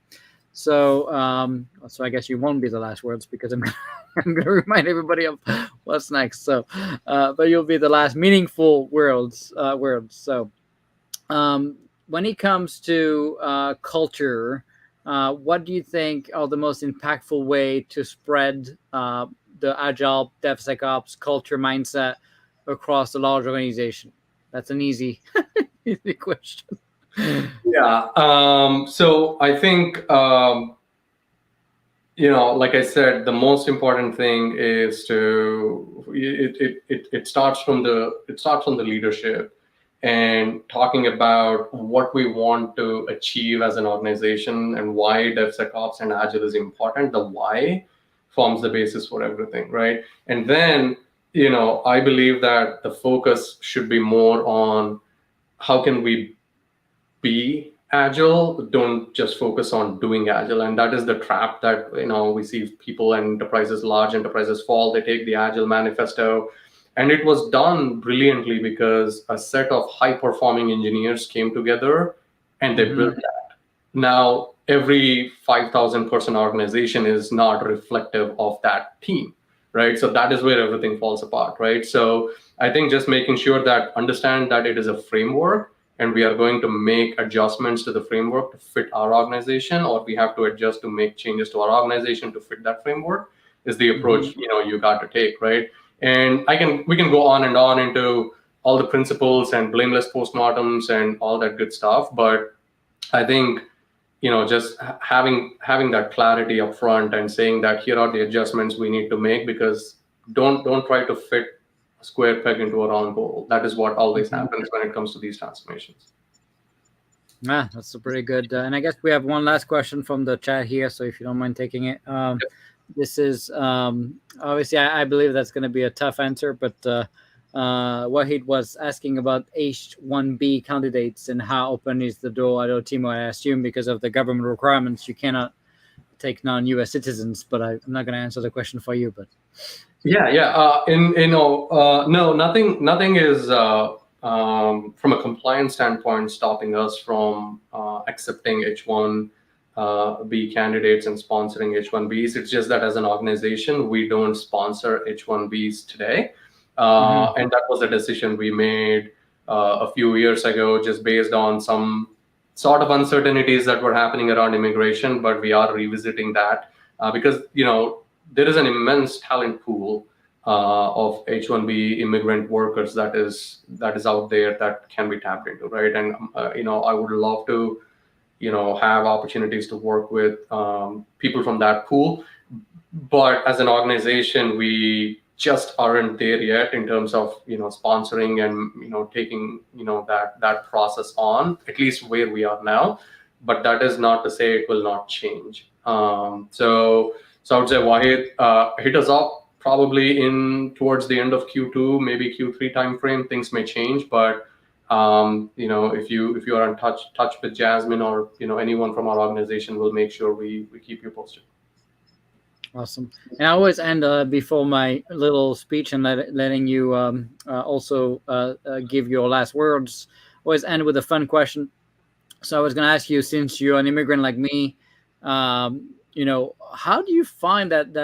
So I guess you won't be the last words, because I'm going to remind everybody of what's next. So, but you'll be the last meaningful words. So, when it comes to culture, what do you think are the most impactful way to spread the agile DevSecOps culture mindset across a large organization? That's an easy question. Yeah. So I think, like I said, the most important thing is it starts from the leadership and talking about what we want to achieve as an organization and why DevSecOps and Agile is important. The why forms the basis for everything, right? And then, I believe that the focus should be more on how can we be agile. Don't just focus on doing agile. And that is the trap that we see people and enterprises, large enterprises fall. They take the agile manifesto, and it was done brilliantly because a set of high performing engineers came together and they built that. Now every 5,000 person organization is not reflective of that team, right? So that is where everything falls apart, right? So I think just making sure that understand that it is a framework, and we are going to make adjustments to the framework to fit our organization, or we have to adjust to make changes to our organization to fit that framework, is the approach you got to take, right? And we can go on and on into all the principles and blameless postmortems and all that good stuff, but I think just having that clarity up front and saying that here are the adjustments we need to make, because don't try to fit a square peg into a round hole. That is what always happens when it comes to these transformations. Yeah, that's a pretty good. And I guess we have one last question from the chat here, so if you don't mind taking it. This is obviously, I believe that's going to be a tough answer, but Wahid was asking about H-1B candidates and how open is the door at Oteemo. I assume because of the government requirements, you cannot take non-U.S. citizens, but I'm not going to answer the question for you. But no, nothing is from a compliance standpoint stopping us from accepting H-1B candidates and sponsoring H-1Bs. It's just that as an organization, we don't sponsor H-1Bs today. And that was a decision we made a few years ago, just based on some sort of uncertainties that were happening around immigration. But we are revisiting that because there is an immense talent pool of H-1B immigrant workers that is out there that can be tapped into, right? And I would love to have opportunities to work with people from that pool, but as an organization, we just aren't there yet in terms of sponsoring and taking that process on, at least where we are now. But that is not to say it will not change. So I would say, Wahid, hit us up probably towards the end of Q2, maybe Q3 timeframe. Things may change, but if you are in touch with Jasmine or anyone from our organization, we'll make sure we keep you posted. Awesome. And I always end before my little speech and letting you also give your last words. Always end with a fun question. So I was going to ask you, since you're an immigrant like me, how do you find that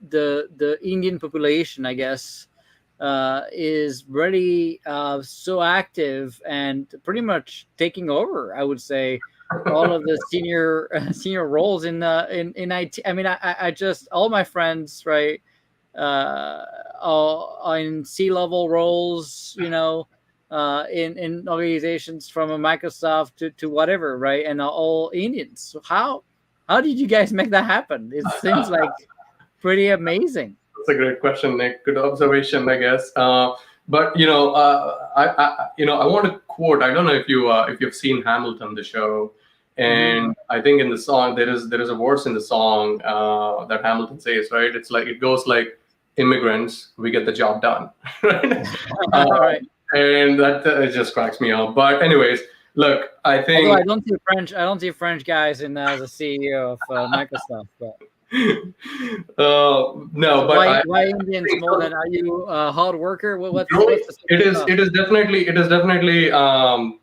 the Indian population, I guess, is really so active and pretty much taking over, I would say, all of the senior roles in IT. I mean, I just, all my friends, right, are in C-level roles, in organizations from a Microsoft to whatever, right, and are all Indians. So how did you guys make that happen? It seems like pretty amazing. That's a great question, Nick. Good observation, I guess. But I want to quote. I don't know if you've seen Hamilton, the show, and I think in the song there is a verse in the song that Hamilton says, right? It's like, it goes like, immigrants, we get the job done, right? Right. And that it just cracks me up. But anyways, look, I think although I don't see French guys in as a CEO of Microsoft, but. No, so but why Indians more than, are you a hard worker? What's it is definitely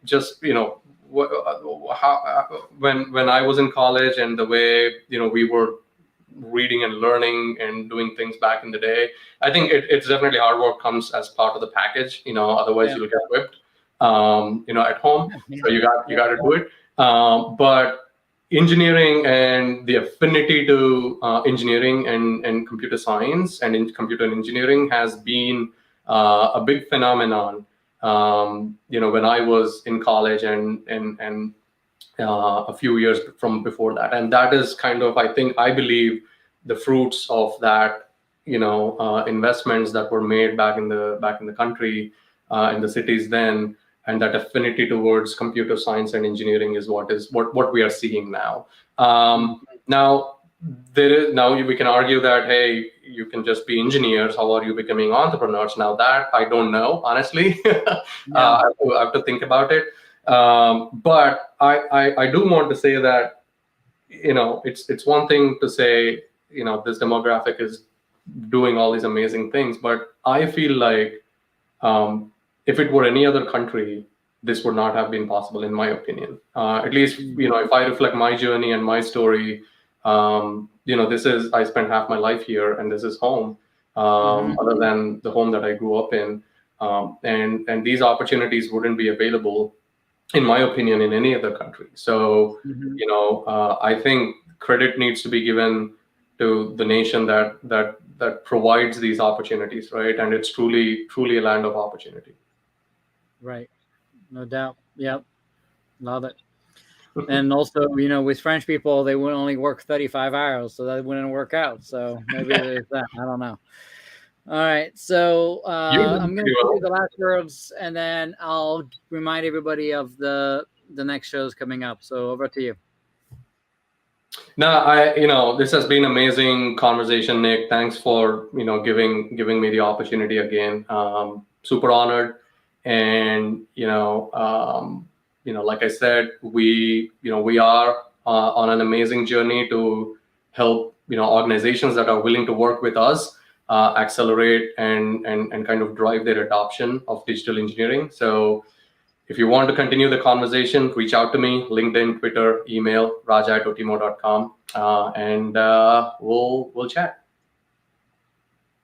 just when I was in college, and the way we were reading and learning and doing things back in the day. I think it's definitely hard work comes as part of the package. Otherwise you'll get whipped at home. So you got to do it. But engineering and the affinity to engineering and computer science and in computer engineering has been a big phenomenon when I was in college and a few years from before that. And that is kind of, I believe, the fruits of that, investments that were made back in the country, in the cities then, and that affinity towards computer science and engineering is what we are seeing now. Now we can argue that, hey, you can just be engineers. How are you becoming entrepreneurs? Now that I don't know, honestly. I have to think about it. But I do want to say that, it's one thing to say, this demographic is doing all these amazing things, but I feel like, if it were any other country, this would not have been possible, in my opinion. At least, if I reflect my journey and my story, I spent half my life here, and this is home, other than the home that I grew up in. And these opportunities wouldn't be available, in my opinion, in any other country. So, I think credit needs to be given to the nation that provides these opportunities, right? And it's truly a land of opportunity. Right. No doubt. Yep. Love it. And also, with French people, they would only work 35 hours, so that wouldn't work out. So maybe there's that. I don't know. All right. So I'm going to do the last words, and then I'll remind everybody of the next shows coming up. So over to you. No, this has been amazing conversation, Nick. Thanks for, giving me the opportunity again. Super honored. And, like I said, we are on an amazing journey to help, organizations that are willing to work with us, accelerate and kind of drive their adoption of digital engineering. So if you want to continue the conversation, reach out to me, LinkedIn, Twitter, email, raja@oteemo.com, and we'll chat.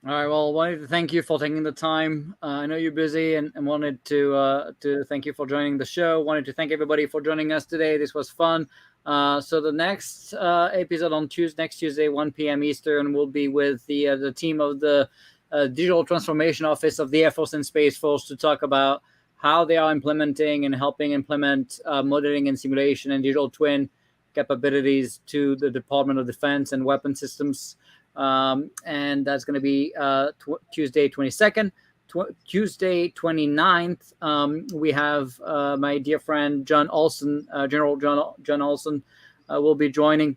All right. Well, I wanted to thank you for taking the time. I know you're busy, and wanted to thank you for joining the show. Wanted to thank everybody for joining us today. This was fun. So the next episode on next Tuesday, 1 p.m. Eastern, will be with the team of the Digital Transformation Office of the Air Force and Space Force to talk about how they are implementing and helping implement modeling and simulation and digital twin capabilities to the Department of Defense and weapon systems. And that's going to be Tuesday 22nd. Tuesday 29th, we have my dear friend John Olson, General John Olson, will be joining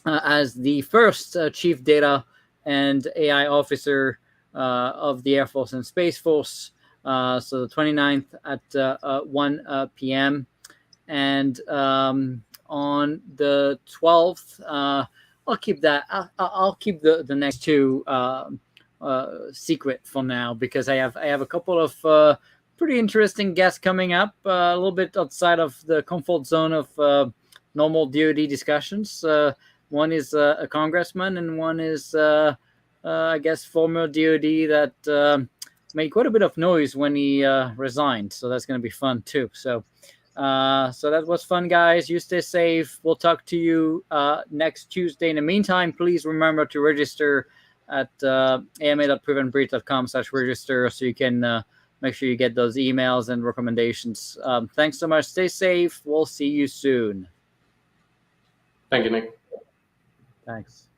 as the first Chief Data and AI Officer of the Air Force and Space Force. So the 29th at 1 p.m. And on the 12th, I'll keep that. I'll keep the next two secret for now, because I have a couple of pretty interesting guests coming up, a little bit outside of the comfort zone of normal DoD discussions. One is a congressman, and one is I guess former DoD that made quite a bit of noise when he resigned. So that's going to be fun too. So that was fun, guys. You stay safe. We'll talk to you next Tuesday. In the meantime, please remember to register at ama.preventbreach.com/register so you can make sure you get those emails and recommendations. Thanks so much. Stay safe. We'll see you soon. Thank you, Nick. Thanks.